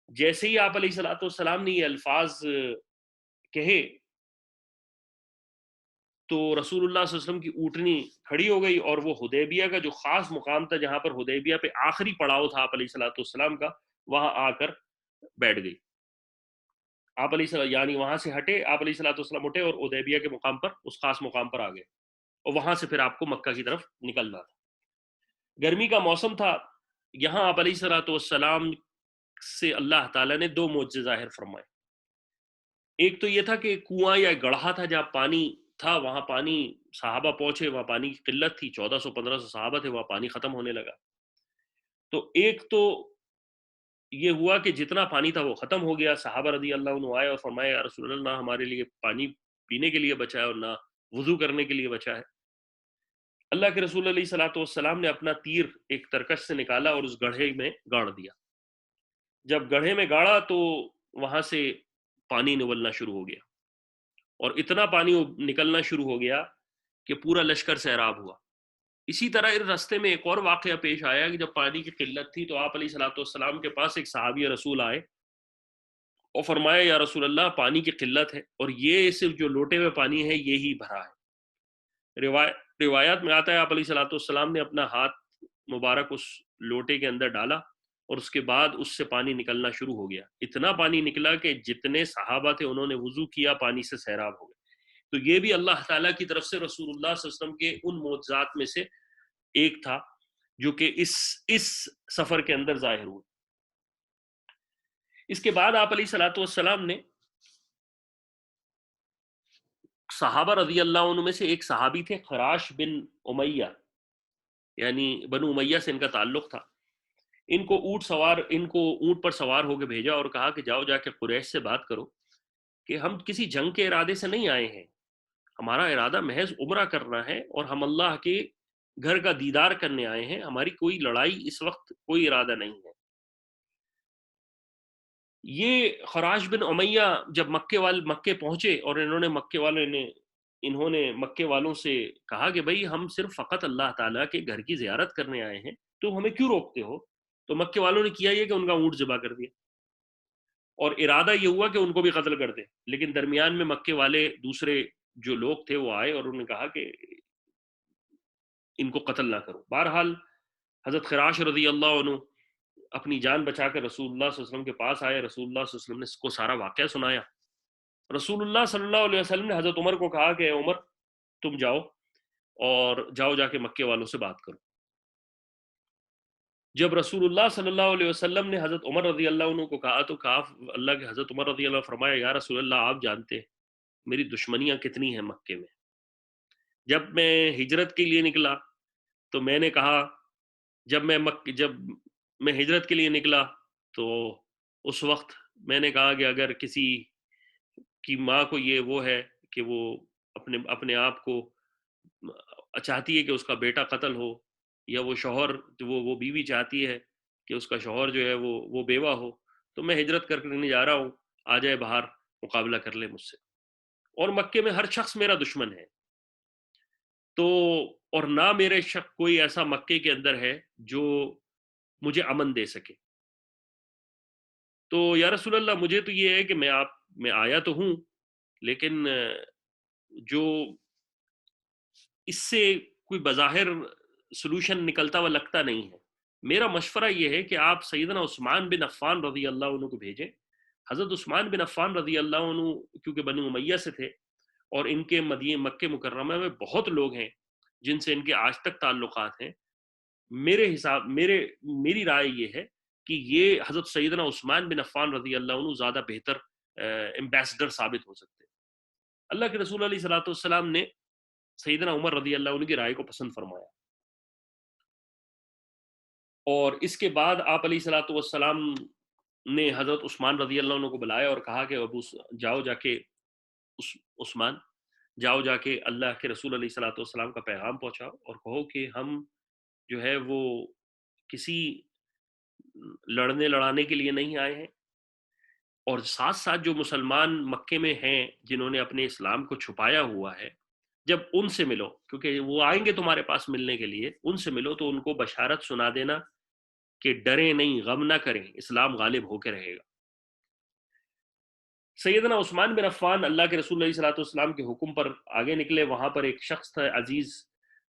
S1: جیسے ہی آپ علیہ الصلوۃ والسلام نے یہ الفاظ کہے تو رسول اللہ صلی اللہ علیہ وسلم کی اونٹنی کھڑی ہو گئی، اور وہ حدیبیہ کا جو خاص مقام تھا جہاں پر حدیبیہ پہ آخری پڑاؤ تھا آپ علیہ الصلوۃ والسلام کا، وہاں آ کر بیٹھ گئی. آپ علیہ السلام یعنی وہاں سے ہٹے، آپ علیہ الصلوۃ والسلام اٹھے اور حدیبیہ کے مقام پر، اس خاص مقام پر آ گئے، اور وہاں سے پھر آپ کو مکہ کی طرف نکلنا تھا. گرمی کا موسم تھا. یہاں آپ علیہ الصلوۃ والسلام سے اللہ تعالیٰ نے 2 معجزے ظاہر فرمائے. ایک تو یہ تھا کہ کنواں یا گڑھا تھا جہاں پانی تھا، وہاں پانی، صحابہ پہنچے، وہاں پانی کی قلت تھی، 1400-1500 صحابہ تھے، وہاں پانی ختم ہونے لگا. تو ایک تو یہ ہوا کہ جتنا پانی تھا وہ ختم ہو گیا. صحابہ رضی اللہ عنہ آئے اور فرمایا یا رسول اللہ، نہ ہمارے لیے پانی پینے کے لیے بچا ہے اور نہ وضو کرنے کے لیے بچا ہے. اللہ کے رسول علیہ الصلوۃ والسلام نے اپنا تیر ایک ترکش سے نکالا اور اس گڑھے میں گاڑ دیا. جب گڑھے میں گاڑا تو وہاں سے پانی نولنا شروع ہو گیا، اور اتنا پانی نکلنا شروع ہو گیا کہ پورا لشکر سیراب ہوا. اسی طرح اس رستے میں ایک اور واقعہ پیش آیا کہ جب پانی کی قلت تھی تو آپ علیہ الصلوۃ والسلام کے پاس ایک صحابی رسول آئے اور فرمایا یا رسول اللہ پانی کی قلت ہے، اور یہ صرف جو لوٹے میں پانی ہے یہی بھرا ہے. روایات میں آتا ہے آپ علیہ الصلوۃ والسلام نے اپنا ہاتھ مبارک اس لوٹے کے اندر ڈالا اور اس کے بعد اس سے پانی نکلنا شروع ہو گیا. اتنا پانی نکلا کہ جتنے صحابہ تھے انہوں نے وضو کیا، پانی سے سیراب ہو گئے. تو یہ بھی اللہ تعالیٰ کی طرف سے رسول اللہ صلی اللہ علیہ وسلم کے ان معجزات میں سے ایک تھا جو کہ اس سفر کے اندر ظاہر ہوا. اس کے بعد آپ علیہ الصلوۃ والسلام نے صحابہ رضی اللہ عنہ میں سے ایک صحابی تھے خراش بن امیہ، یعنی بنو امیہ سے ان کا تعلق تھا. ان کو اونٹ پر سوار ہو کے بھیجا اور کہا کہ جاؤ جا کے قریش سے بات کرو کہ ہم کسی جنگ کے ارادے سے نہیں آئے ہیں، ہمارا ارادہ محض عمرہ کرنا ہے اور ہم اللہ کے گھر کا دیدار کرنے آئے ہیں، ہماری کوئی لڑائی اس وقت کوئی ارادہ نہیں ہے. یہ خراش بن امیہ جب مکے پہنچے اور انہوں نے مکے والوں سے کہا کہ بھئی ہم صرف فقط اللہ تعالیٰ کے گھر کی زیارت کرنے آئے ہیں، تو ہمیں کیوں روکتے ہو؟ تو مکے والوں نے کیا یہ کہ ان کا اونٹ ذبح کر دیا، اور ارادہ یہ ہوا کہ ان کو بھی قتل کر دیں. لیکن درمیان میں مکے والے دوسرے جو لوگ تھے وہ آئے اور انہوں نے کہا کہ ان کو قتل نہ کرو. بہرحال حضرت خراش رضی اللہ عنہ اپنی جان بچا کر رسول اللہ صلی اللہ علیہ وسلم کے پاس آئے. رسول اللہ صلی اللہ علیہ وسلم نے اس کو سارا واقعہ سنایا. رسول اللہ صلی اللہ علیہ وسلم نے حضرت عمر کو کہا کہ عمر تم جاؤ اور جاؤ جا کے مکے والوں سے بات کرو. جب رسول اللہ صلی اللہ علیہ وسلم نے حضرت عمر رضی اللہ عنہ کو کہا تو کہا اللہ کے حضرت عمر رضی اللہ عنہ فرمایا یا رسول اللہ آپ جانتے ہیں میری دشمنیاں کتنی ہیں مکے میں. جب میں ہجرت کے لیے نکلا تو میں نے کہا جب میں ہجرت کے لیے نکلا تو اس وقت میں نے کہا کہ اگر کسی کی ماں کو یہ وہ ہے کہ وہ اپنے آپ کو چاہتی ہے کہ اس کا بیٹا قتل ہو، یا وہ شوہر وہ بیوی چاہتی ہے کہ اس کا شوہر جو ہے وہ بیوہ ہو، تو میں ہجرت کرنے جا رہا ہوں، آ جائے باہر مقابلہ کر لے مجھ سے. اور مکے میں ہر شخص میرا دشمن ہے، تو اور نہ میرے شک کوئی ایسا مکے کے اندر ہے جو مجھے امن دے سکے۔ تو یا رسول اللہ مجھے تو یہ ہے کہ میں آیا تو ہوں، لیکن جو اس سے کوئی بظاہر سلوشن نکلتا ہوا لگتا نہیں ہے۔ میرا مشورہ یہ ہے کہ آپ سیدنا عثمان بن عفان رضی اللہ عنہ کو بھیجیں۔ حضرت عثمان بن عفان رضی اللہ عنہ کیونکہ بنو امیہ سے تھے، اور ان کے مکہ مکرمہ میں بہت لوگ ہیں جن سے ان کے آج تک تعلقات ہیں۔ میری رائے یہ ہے کہ یہ حضرت سیدنا عثمان بن عفان رضی اللہ عنہ زیادہ بہتر ایمبیسڈر ثابت ہو سکتے ہیں۔ اللہ کے رسول علیہ الصلوۃ والسلام نے سیدنا عمر رضی اللہ عنہ کی رائے کو پسند فرمایا، اور اس کے بعد آپ علیہ الصلوۃ والسلام نے حضرت عثمان رضی اللہ عنہ کو بلایا اور کہا کہ جاؤ جا کے عثمان، جاؤ جا کے اللہ کے رسول علیہ الصلوۃ والسلام کا پیغام پہنچاؤ اور کہو کہ ہم جو ہے وہ کسی لڑنے لڑانے کے لیے نہیں آئے ہیں، اور ساتھ ساتھ جو مسلمان مکے میں ہیں جنہوں نے اپنے اسلام کو چھپایا ہوا ہے، جب ان سے ملو، کیونکہ وہ آئیں گے تمہارے پاس ملنے کے لیے، ان سے ملو تو ان کو بشارت سنا دینا کہ ڈریں نہیں، غم نہ کریں، اسلام غالب ہو کے رہے گا۔ سیدنا عثمان بن عفان اللہ کے رسول علیہ الصلوۃ والسلام کے حکم پر آگے نکلے۔ وہاں پر ایک شخص تھا عزیز،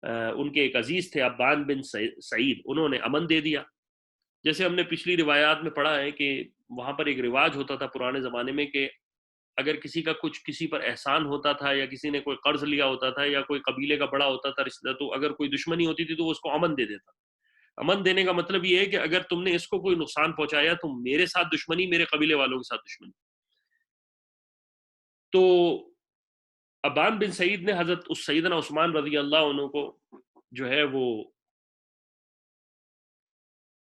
S1: ان کے ایک عزیز تھے عبان بن سعید، انہوں نے امن دے دیا۔ جیسے ہم نے پچھلی روایات میں پڑھا ہے کہ وہاں پر ایک رواج ہوتا تھا پرانے زمانے میں کہ اگر کسی کا کچھ کسی پر احسان ہوتا تھا، یا کسی نے کوئی قرض لیا ہوتا تھا، یا کوئی قبیلے کا بڑا ہوتا تھا رشتہ دار، تو اگر کوئی دشمنی ہوتی تھی تو وہ اس کو امن دے دیتا۔ امن دینے کا مطلب یہ ہے کہ اگر تم نے اس کو کوئی نقصان پہنچایا تو میرے ساتھ دشمنی، میرے قبیلے والوں کے ساتھ دشمنی۔ تو ابان بن سعید نے حضرت سیدنا عثمان رضی اللہ عنہ کو جو ہے وہ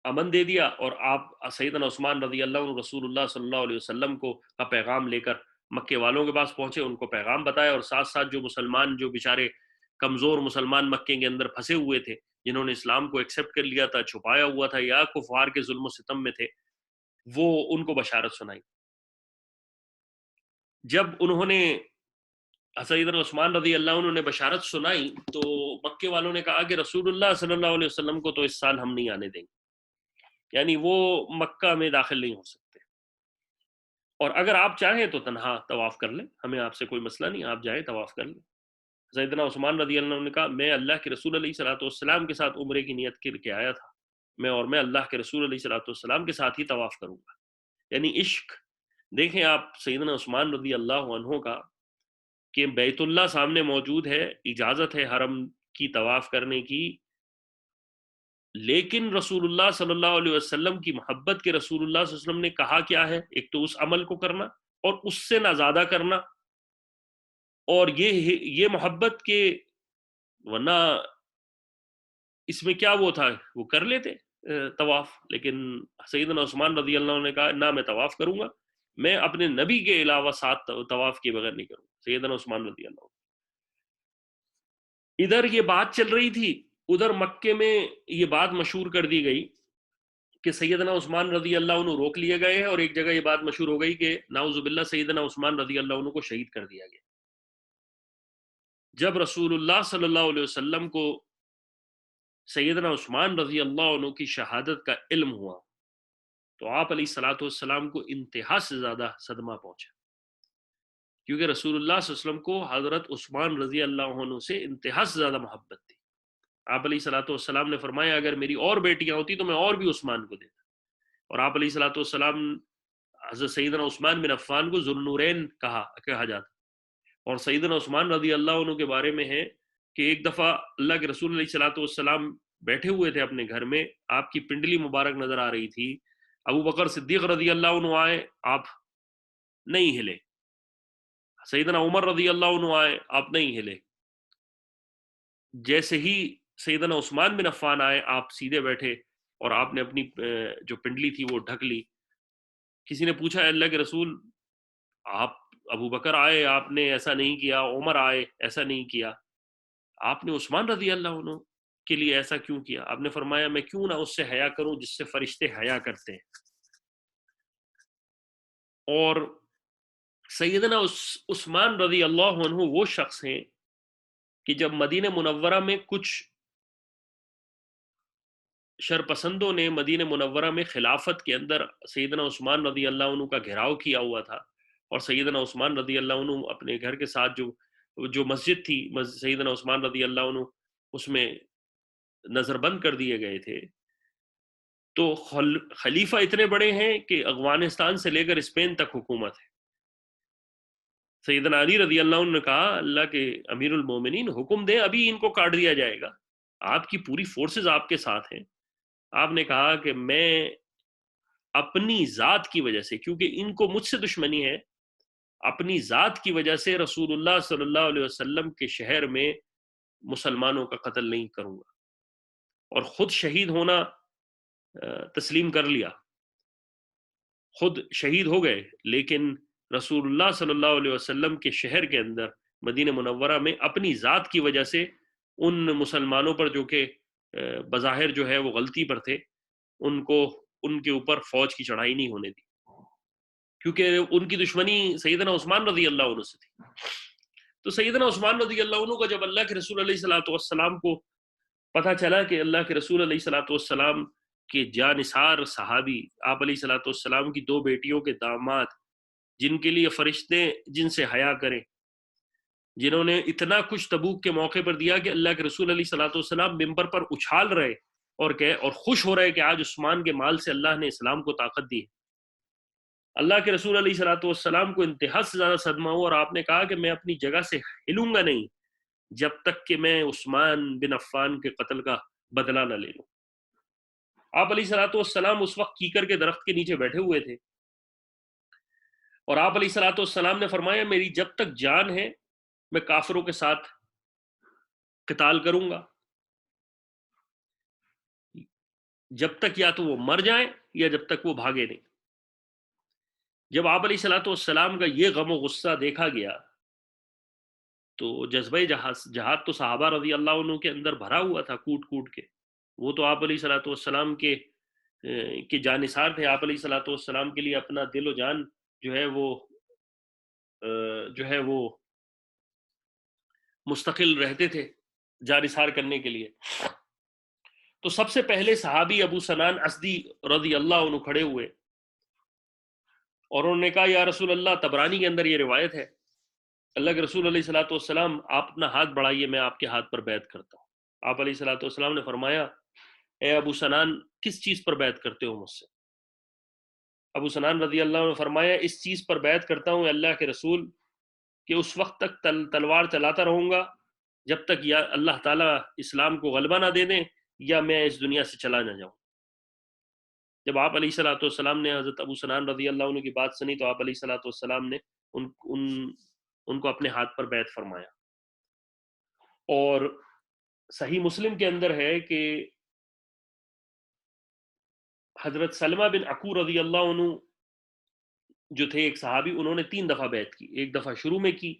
S1: امن دے دیا، اور آپ سیدنا عثمان رضی اللہ عنہ رسول اللہ صلی اللہ علیہ وسلم کو کا پیغام لے کر مکے والوں کے پاس پہنچے، ان کو پیغام بتایا، اور ساتھ ساتھ جو مسلمان، جو بیچارے کمزور مسلمان مکے کے اندر پھنسے ہوئے تھے، جنہوں نے اسلام کو ایکسیپٹ کر لیا تھا، چھپایا ہوا تھا، یا کفار کے ظلم و ستم میں تھے، وہ ان کو بشارت سنائی۔ جب انہوں نے سیدنا عثمان رضی اللہ عنہ نے بشارت سنائی تو مکے والوں نے کہا کہ رسول اللہ صلی اللہ علیہ وسلم کو تو اس سال ہم نہیں آنے دیں گے، یعنی وہ مکہ میں داخل نہیں ہو سکتے، اور اگر آپ چاہیں تو تنہا طواف کر لیں، ہمیں آپ سے کوئی مسئلہ نہیں، آپ جائیں طواف کر لیں۔ سیدنا عثمان رضی اللہ عنہ نے کہا میں اللہ کے رسول علیہ الصلوۃ والسلام کے ساتھ عمرے کی نیت کر کے آیا تھا، میں اللہ کے رسول علیہ الصلوۃ والسلام کے ساتھ ہی طواف کروں گا۔ یعنی عشق دیکھیں آپ سیدنا عثمان رضی اللہ عنہ کا، کہ بیت اللہ سامنے موجود ہے، اجازت ہے حرم کی طواف کرنے کی، لیکن رسول اللہ صلی اللہ علیہ وسلم کی محبت کے رسول اللہ صلی اللہ علیہ وسلم نے کہا کیا ہے؟ ایک تو اس عمل کو کرنا، اور اس سے نہ زیادہ کرنا، اور یہ محبت کے، ورنہ اس میں کیا وہ تھا، وہ کر لیتے طواف، لیکن سیدنا عثمان رضی اللہ عنہ نے کہا نہ میں طواف کروں گا، میں اپنے نبی کے علاوہ ساتھ طواف کے بغیر نہیں کروں گا۔ سیدنا عثمان رضی اللہ عنہ، ادھر یہ بات چل رہی تھی، ادھر مکے میں یہ بات مشہور کر دی گئی کہ سیدنا عثمان رضی اللہ عنہ روک لیے گئے ہیں، اور ایک جگہ یہ بات مشہور ہو گئی کہ نعوذ باللہ سیدنا عثمان رضی اللہ عنہ کو شہید کر دیا گیا۔ جب رسول اللہ صلی اللہ علیہ وسلم کو سیدنا عثمان رضی اللہ عنہ کی شہادت کا علم ہوا تو آپ علیہ الصلوۃ والسلام کو انتہا سے زیادہ صدمہ پہنچا، کیونکہ رسول اللہ صلی اللہ علیہ وسلم کو حضرت عثمان رضی اللہ عنہ سے انتہا سے زیادہ محبت تھی۔ آپ علیہ الصلوۃ والسلام نے فرمایا اگر میری اور بیٹیاں ہوتی تو میں اور بھی عثمان کو دیتا، اور آپ علیہ الصلوۃ والسلام حضرت سیدنا عثمان بن عفان کو ذو النورین کہا جاتا، اور سیدنا عثمان رضی اللہ عنہ کے بارے میں ہے کہ ایک دفعہ اللہ کے رسول علیہ الصلوۃ والسلام بیٹھے ہوئے تھے اپنے گھر میں، آپ کی پنڈلی مبارک نظر آ رہی تھی، ابو بکر صدیق رضی اللہ عنہ آئے، آپ نہیں ہلے، سیدنا عمر رضی اللہ عنہ آئے، آپ نہیں ہلے، جیسے ہی سیدنا عثمان بن عفان آئے آپ سیدھے بیٹھے، اور آپ نے اپنی جو پنڈلی تھی وہ ڈھک لی۔ کسی نے پوچھا اے اللہ کے رسول، آپ ابو بکر آئے آپ نے ایسا نہیں کیا، عمر آئے ایسا نہیں کیا، آپ نے عثمان رضی اللہ عنہ کے لیے ایسا کیوں کیا؟ آپ نے فرمایا میں کیوں نہ اس سے حیا کروں جس سے فرشتے حیا کرتے ہیں، اور سیدنا عثمان رضی اللہ عنہ وہ شخص ہیں کہ جب مدینہ منورہ میں کچھ شرپسندوں نے مدینہ منورہ میں خلافت کے اندر سیدنا عثمان رضی اللہ عنہ کا گھیراؤ کیا ہوا تھا، اور سیدنا عثمان رضی اللہ عنہ اپنے گھر کے ساتھ جو مسجد تھی، سیدنا عثمان رضی اللہ عنہ اس میں نظر بند کر دیے گئے تھے، تو خلیفہ اتنے بڑے ہیں کہ افغانستان سے لے کر اسپین تک حکومت ہے۔ سیدنا علی رضی اللہ عنہ نے کہا اللہ کے امیر المومنین حکم دیں، ابھی ان کو کاٹ دیا جائے گا، آپ کی پوری فورسز آپ کے ساتھ ہیں۔ آپ نے کہا کہ میں اپنی ذات کی وجہ سے، کیونکہ ان کو مجھ سے دشمنی ہے، اپنی ذات کی وجہ سے رسول اللہ صلی اللہ علیہ وسلم کے شہر میں مسلمانوں کا قتل نہیں کروں گا، اور خود شہید ہونا تسلیم کر لیا، خود شہید ہو گئے، لیکن رسول اللہ صلی اللہ علیہ وسلم کے شہر کے اندر مدینہ منورہ میں اپنی ذات کی وجہ سے ان مسلمانوں پر جو کہ بظاہر جو ہے وہ غلطی پر تھے، ان کے اوپر فوج کی چڑھائی نہیں ہونے دی، کیونکہ ان کی دشمنی سیدنا عثمان رضی اللہ عنہ سے تھی۔ تو سیدنا عثمان رضی اللہ عنہ کا جب اللہ کے رسول علیہ الصلوۃ والسلام کو پتہ چلا کہ اللہ کے رسول علیہ الصلوۃ والسلام کے جانثار صحابی، آپ علیہ الصلوۃ والسلام کی دو بیٹیوں کے داماد، جن کے لیے فرشتے جن سے حیا کریں، جنہوں نے اتنا کچھ تبوک کے موقع پر دیا کہ اللہ کے رسول علیہ الصلوۃ والسلام ممبر پر اچھال رہے اور خوش ہو رہے کہ آج عثمان کے مال سے اللہ نے اسلام کو طاقت دی ہے۔ اللہ کے رسول علیہ الصلوۃ والسلام کو انتہا سے زیادہ صدمہ ہوا، اور آپ نے کہا کہ میں اپنی جگہ سے ہلوں گا نہیں جب تک کہ میں عثمان بن عفان کے قتل کا بدلہ نہ لے لوں۔ آپ علیہ الصلوۃ والسلام اس وقت کیکر کے درخت کے نیچے بیٹھے ہوئے تھے، اور آپ علیہ الصلوۃ والسلام نے فرمایا میری جب تک جان ہے میں کافروں کے ساتھ قتال کروں گا، جب تک یا تو وہ مر جائیں یا جب تک وہ بھاگے نہیں۔ جب آپ علیہ الصلوۃ والسلام کا یہ غم و غصہ دیکھا گیا تو جذبہ جہاد تو صحابہ رضی اللہ عنہ کے اندر بھرا ہوا تھا کوٹ کوٹ کے، وہ تو آپ علیہ الصلوۃ والسلام کے جانثار تھے، آپ علیہ الصلوۃ والسلام کے لیے اپنا دل و جان جو ہے وہ جو ہے وہ مستقل رہتے تھے جانثار کرنے کے لیے۔ تو سب سے پہلے صحابی ابو سنان اسدی رضی اللہ عنہ کھڑے ہوئے، اور انہوں نے کہا یا رسول اللہ، طبرانی کے اندر یہ روایت ہے، اللہ کے رسول علیہ الصلوۃ والسلام آپ اپنا ہاتھ بڑھائیے، میں آپ کے ہاتھ پر بیعت کرتا ہوں۔ آپ علیہ الصلوۃ والسلام نے فرمایا اے ابو سنان کس چیز پر بیعت کرتے ہو مجھ سے؟ ابو سنان رضی اللہ عنہ نے فرمایا اس چیز پر بیعت کرتا ہوں اللہ کے رسول کہ اس وقت تک تلوار چلاتا رہوں گا جب تک یا اللہ تعالیٰ اسلام کو غلبہ نہ دے دیں یا میں اس دنیا سے چلا نہ جاؤں۔ جب آپ علیہ الصلوۃ والسلام نے حضرت ابو سنان رضی اللہ عنہ کی بات سنی تو آپ علیہ الصلوۃ والسلام نے ان کو اپنے ہاتھ پر بیعت فرمایا۔ اور صحیح مسلم کے اندر ہے کہ حضرت سلمہ بن عکو رضی اللہ عنہ جو تھے ایک صحابی، انہوں نے 3 دفعہ بیعت کی، ایک دفعہ شروع میں کی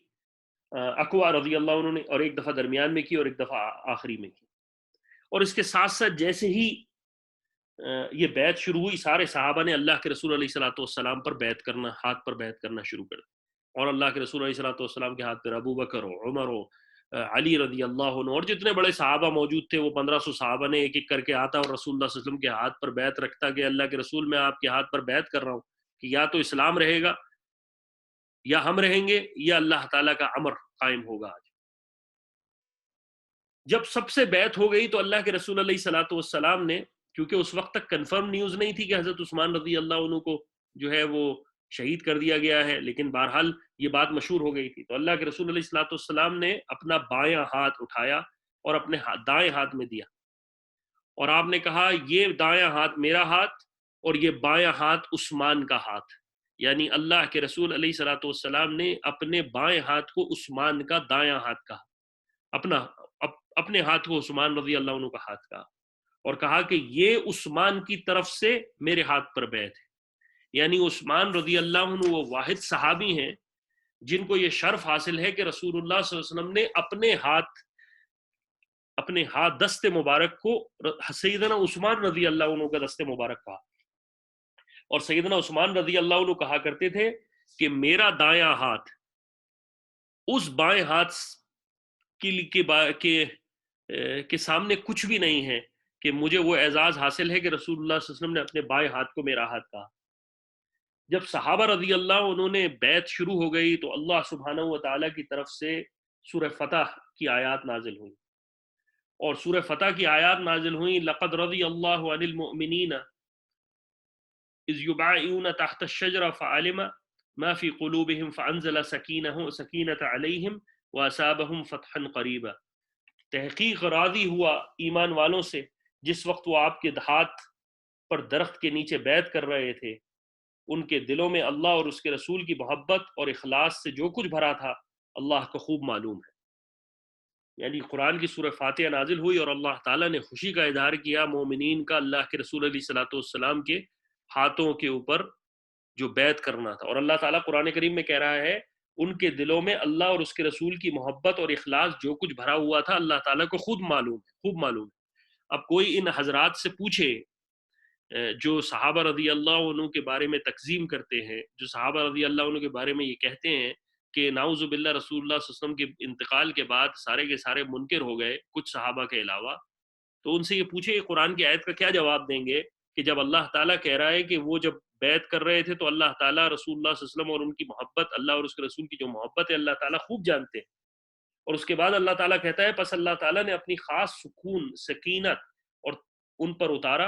S1: عکوہ رضی اللہ عنہ نے، اور ایک دفعہ درمیان میں کی، اور ایک دفعہ آخری میں کی۔ اور اس کے ساتھ ساتھ جیسے ہی یہ بیعت شروع ہوئی، سارے صحابہ نے اللہ کے رسول علیہ الصلوۃ والسلام پر بیعت کرنا، ہاتھ پر بیعت کرنا شروع کر دی، اور اللہ کے رسول علیہ الصلوۃ والسلام کے ہاتھ پر ابو بکر ہو، عمر ہو، علی رضی اللہ عنہ، اور جتنے بڑے صحابہ موجود تھے وہ 1500 صحابہ نے ایک ایک کر کے آتا اور رسول اللہ صلی اللہ علیہ وسلم کے ہاتھ پر بیعت رکھتا کہ اللہ کے رسول میں آپ کے ہاتھ پر بیعت کر رہا ہوں کہ یا تو اسلام رہے گا یا ہم رہیں گے یا اللہ تعالیٰ کا امر قائم ہوگا آج۔ جب سب سے بیعت ہو گئی تو اللہ کے رسول علیہ الصلوۃ والسلام نے، کیونکہ اس وقت تک کنفرم نیوز نہیں تھی کہ حضرت عثمان رضی اللہ عنہ کو جو ہے وہ شہید کر دیا گیا ہے، لیکن بہرحال یہ بات مشہور ہو گئی تھی، تو اللہ کے رسول علیہ الصلوۃ والسلام نے اپنا بایاں ہاتھ اٹھایا اور اپنے دائیں ہاتھ میں دیا، اور آپ نے کہا یہ دایاں ہاتھ میرا ہاتھ اور یہ بایاں ہاتھ عثمان کا ہاتھ، یعنی اللہ کے رسول علیہ الصلوۃ والسلام نے اپنے بائیں ہاتھ کو عثمان کا دایاں ہاتھ کہا، اپنے ہاتھ کو عثمان رضی اللہ عنہ کا ہاتھ کہا، اور کہا کہ یہ عثمان کی طرف سے میرے ہاتھ پر بیعت ہے، یعنی عثمان رضی اللہ عنہ وہ واحد صحابی ہیں جن کو یہ شرف حاصل ہے کہ رسول اللہ صلی اللہ علیہ وسلم نے اپنے ہاتھ دست مبارک کو سیدنا عثمان رضی اللہ عنہ کا دست مبارک کہا، اور سیدنا عثمان رضی اللہ عنہ کہا کرتے تھے کہ میرا دایاں ہاتھ اس بائیں ہاتھ کے سامنے کچھ بھی نہیں ہے کہ مجھے وہ اعزاز حاصل ہے کہ رسول اللہ صلی اللہ علیہ وسلم نے اپنے بائیں ہاتھ کو میرا ہاتھ کہا۔ جب صحابہ رضی اللہ انہوں نے بیعت شروع ہو گئی تو اللہ سبحانہ و تعالیٰ کی طرف سے سورہ فتح کی آیات نازل ہوئی، اور سورہ فتح کی آیات نازل ہوئیں لقد رضی اللہ عن المؤمنین اذ یبایعون تحت الشجرہ فعلم ما فی قلوبہم فانزل سکینۃ علیہم واصابہم فتحا قریبا۔ تحقیق راضی ہوا ایمان والوں سے جس وقت وہ آپ کے ہاتھ پر درخت کے نیچے بیعت کر رہے تھے، ان کے دلوں میں اللہ اور اس کے رسول کی محبت اور اخلاص سے جو کچھ بھرا تھا اللہ کو خوب معلوم ہے۔ یعنی قرآن کی سورہ فاتحہ نازل ہوئی اور اللہ تعالیٰ نے خوشی کا اظہار کیا مومنین کا اللہ کے رسول علیہ الصلوۃ والسلام کے ہاتھوں کے اوپر جو بیعت کرنا تھا، اور اللہ تعالیٰ قرآن کریم میں کہہ رہا ہے ان کے دلوں میں اللہ اور اس کے رسول کی محبت اور اخلاص جو کچھ بھرا ہوا تھا اللہ تعالیٰ کو خود معلوم ہے، خوب معلوم ہے۔ اب کوئی ان حضرات سے پوچھے جو صحابہ رضی اللہ عنہ کے بارے میں تکذیب کرتے ہیں، جو صحابہ رضی اللہ عنہ کے بارے میں یہ کہتے ہیں کہ نعوذ باللہ رسول اللہ صلی اللہ علیہ وسلم کے انتقال کے بعد سارے کے سارے منکر ہو گئے کچھ صحابہ کے علاوہ، تو ان سے یہ پوچھے کہ قرآن کی آیت کا کیا جواب دیں گے کہ جب اللہ تعالیٰ کہہ رہا ہے کہ وہ جب بیعت کر رہے تھے تو اللہ تعالیٰ رسول اللہ صلی اللہ علیہ وسلم اور ان کی محبت، اللہ اور اس کے رسول کی جو محبت ہے اللہ تعالیٰ خوب جانتے ہیں، اور اس کے بعد اللہ تعالیٰ کہتا ہے پس اللہ تعالیٰ نے اپنی خاص سکون سکینت اور ان پر اتارا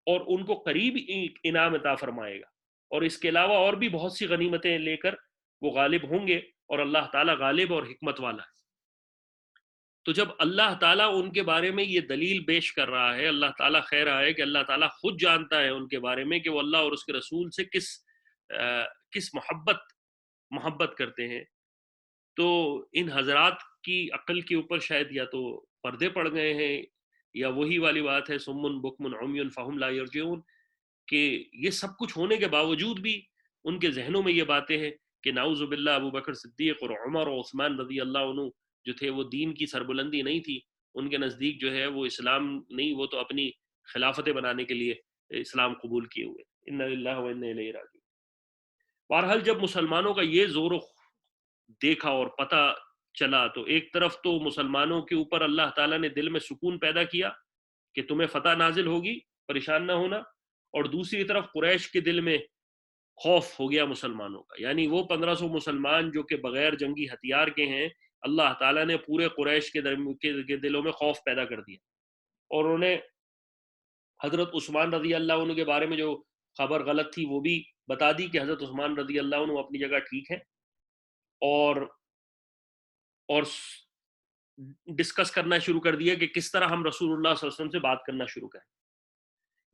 S1: اور ان کو قریب انعام عطا فرمائے گا، اور اس کے علاوہ اور بھی بہت سی غنیمتیں لے کر وہ غالب ہوں گے، اور اللہ تعالیٰ غالب اور حکمت والا ہے۔ تو جب اللہ تعالیٰ ان کے بارے میں یہ دلیل پیش کر رہا ہے، اللہ تعالیٰ کہہ رہا ہے کہ اللہ تعالیٰ خود جانتا ہے ان کے بارے میں کہ وہ اللہ اور اس کے رسول سے کس محبت کرتے ہیں، تو ان حضرات کی عقل کے اوپر شاید یا تو پردے پڑ گئے ہیں، یا وہی والی بات ہے سمن بکمن عمی فہم لا یرجعون، کہ یہ سب کچھ ہونے کے باوجود بھی ان کے ذہنوں میں یہ باتیں ہیں کہ نعوذ باللہ ابو بکر صدیق اور عمر اور عثمان رضی اللہ عنہ جو تھے وہ دین کی سربلندی نہیں تھی، ان کے نزدیک جو ہے وہ اسلام نہیں، وہ تو اپنی خلافتیں بنانے کے لیے اسلام قبول کیے ہوئے۔ انا للہ و انا الیہ راجعون۔ بہرحال جب مسلمانوں کا یہ زور دیکھا اور پتہ چلا تو ایک طرف تو مسلمانوں کے اوپر اللہ تعالیٰ نے دل میں سکون پیدا کیا کہ تمہیں فتح نازل ہوگی، پریشان نہ ہونا، اور دوسری طرف قریش کے دل میں خوف ہو گیا مسلمانوں کا، یعنی وہ 1500 مسلمان جو کہ بغیر جنگی ہتھیار کے ہیں، اللہ تعالیٰ نے پورے قریش کے دلوں میں خوف پیدا کر دیا، اور انہوں نے حضرت عثمان رضی اللہ عنہ کے بارے میں جو خبر غلط تھی وہ بھی بتا دی کہ حضرت عثمان رضی اللہ عنہ اپنی جگہ ٹھیک ہے، اور ڈسکس کرنا شروع کر دیا کہ کس طرح ہم رسول اللہ صلی اللہ علیہ وسلم سے بات کرنا شروع کریں۔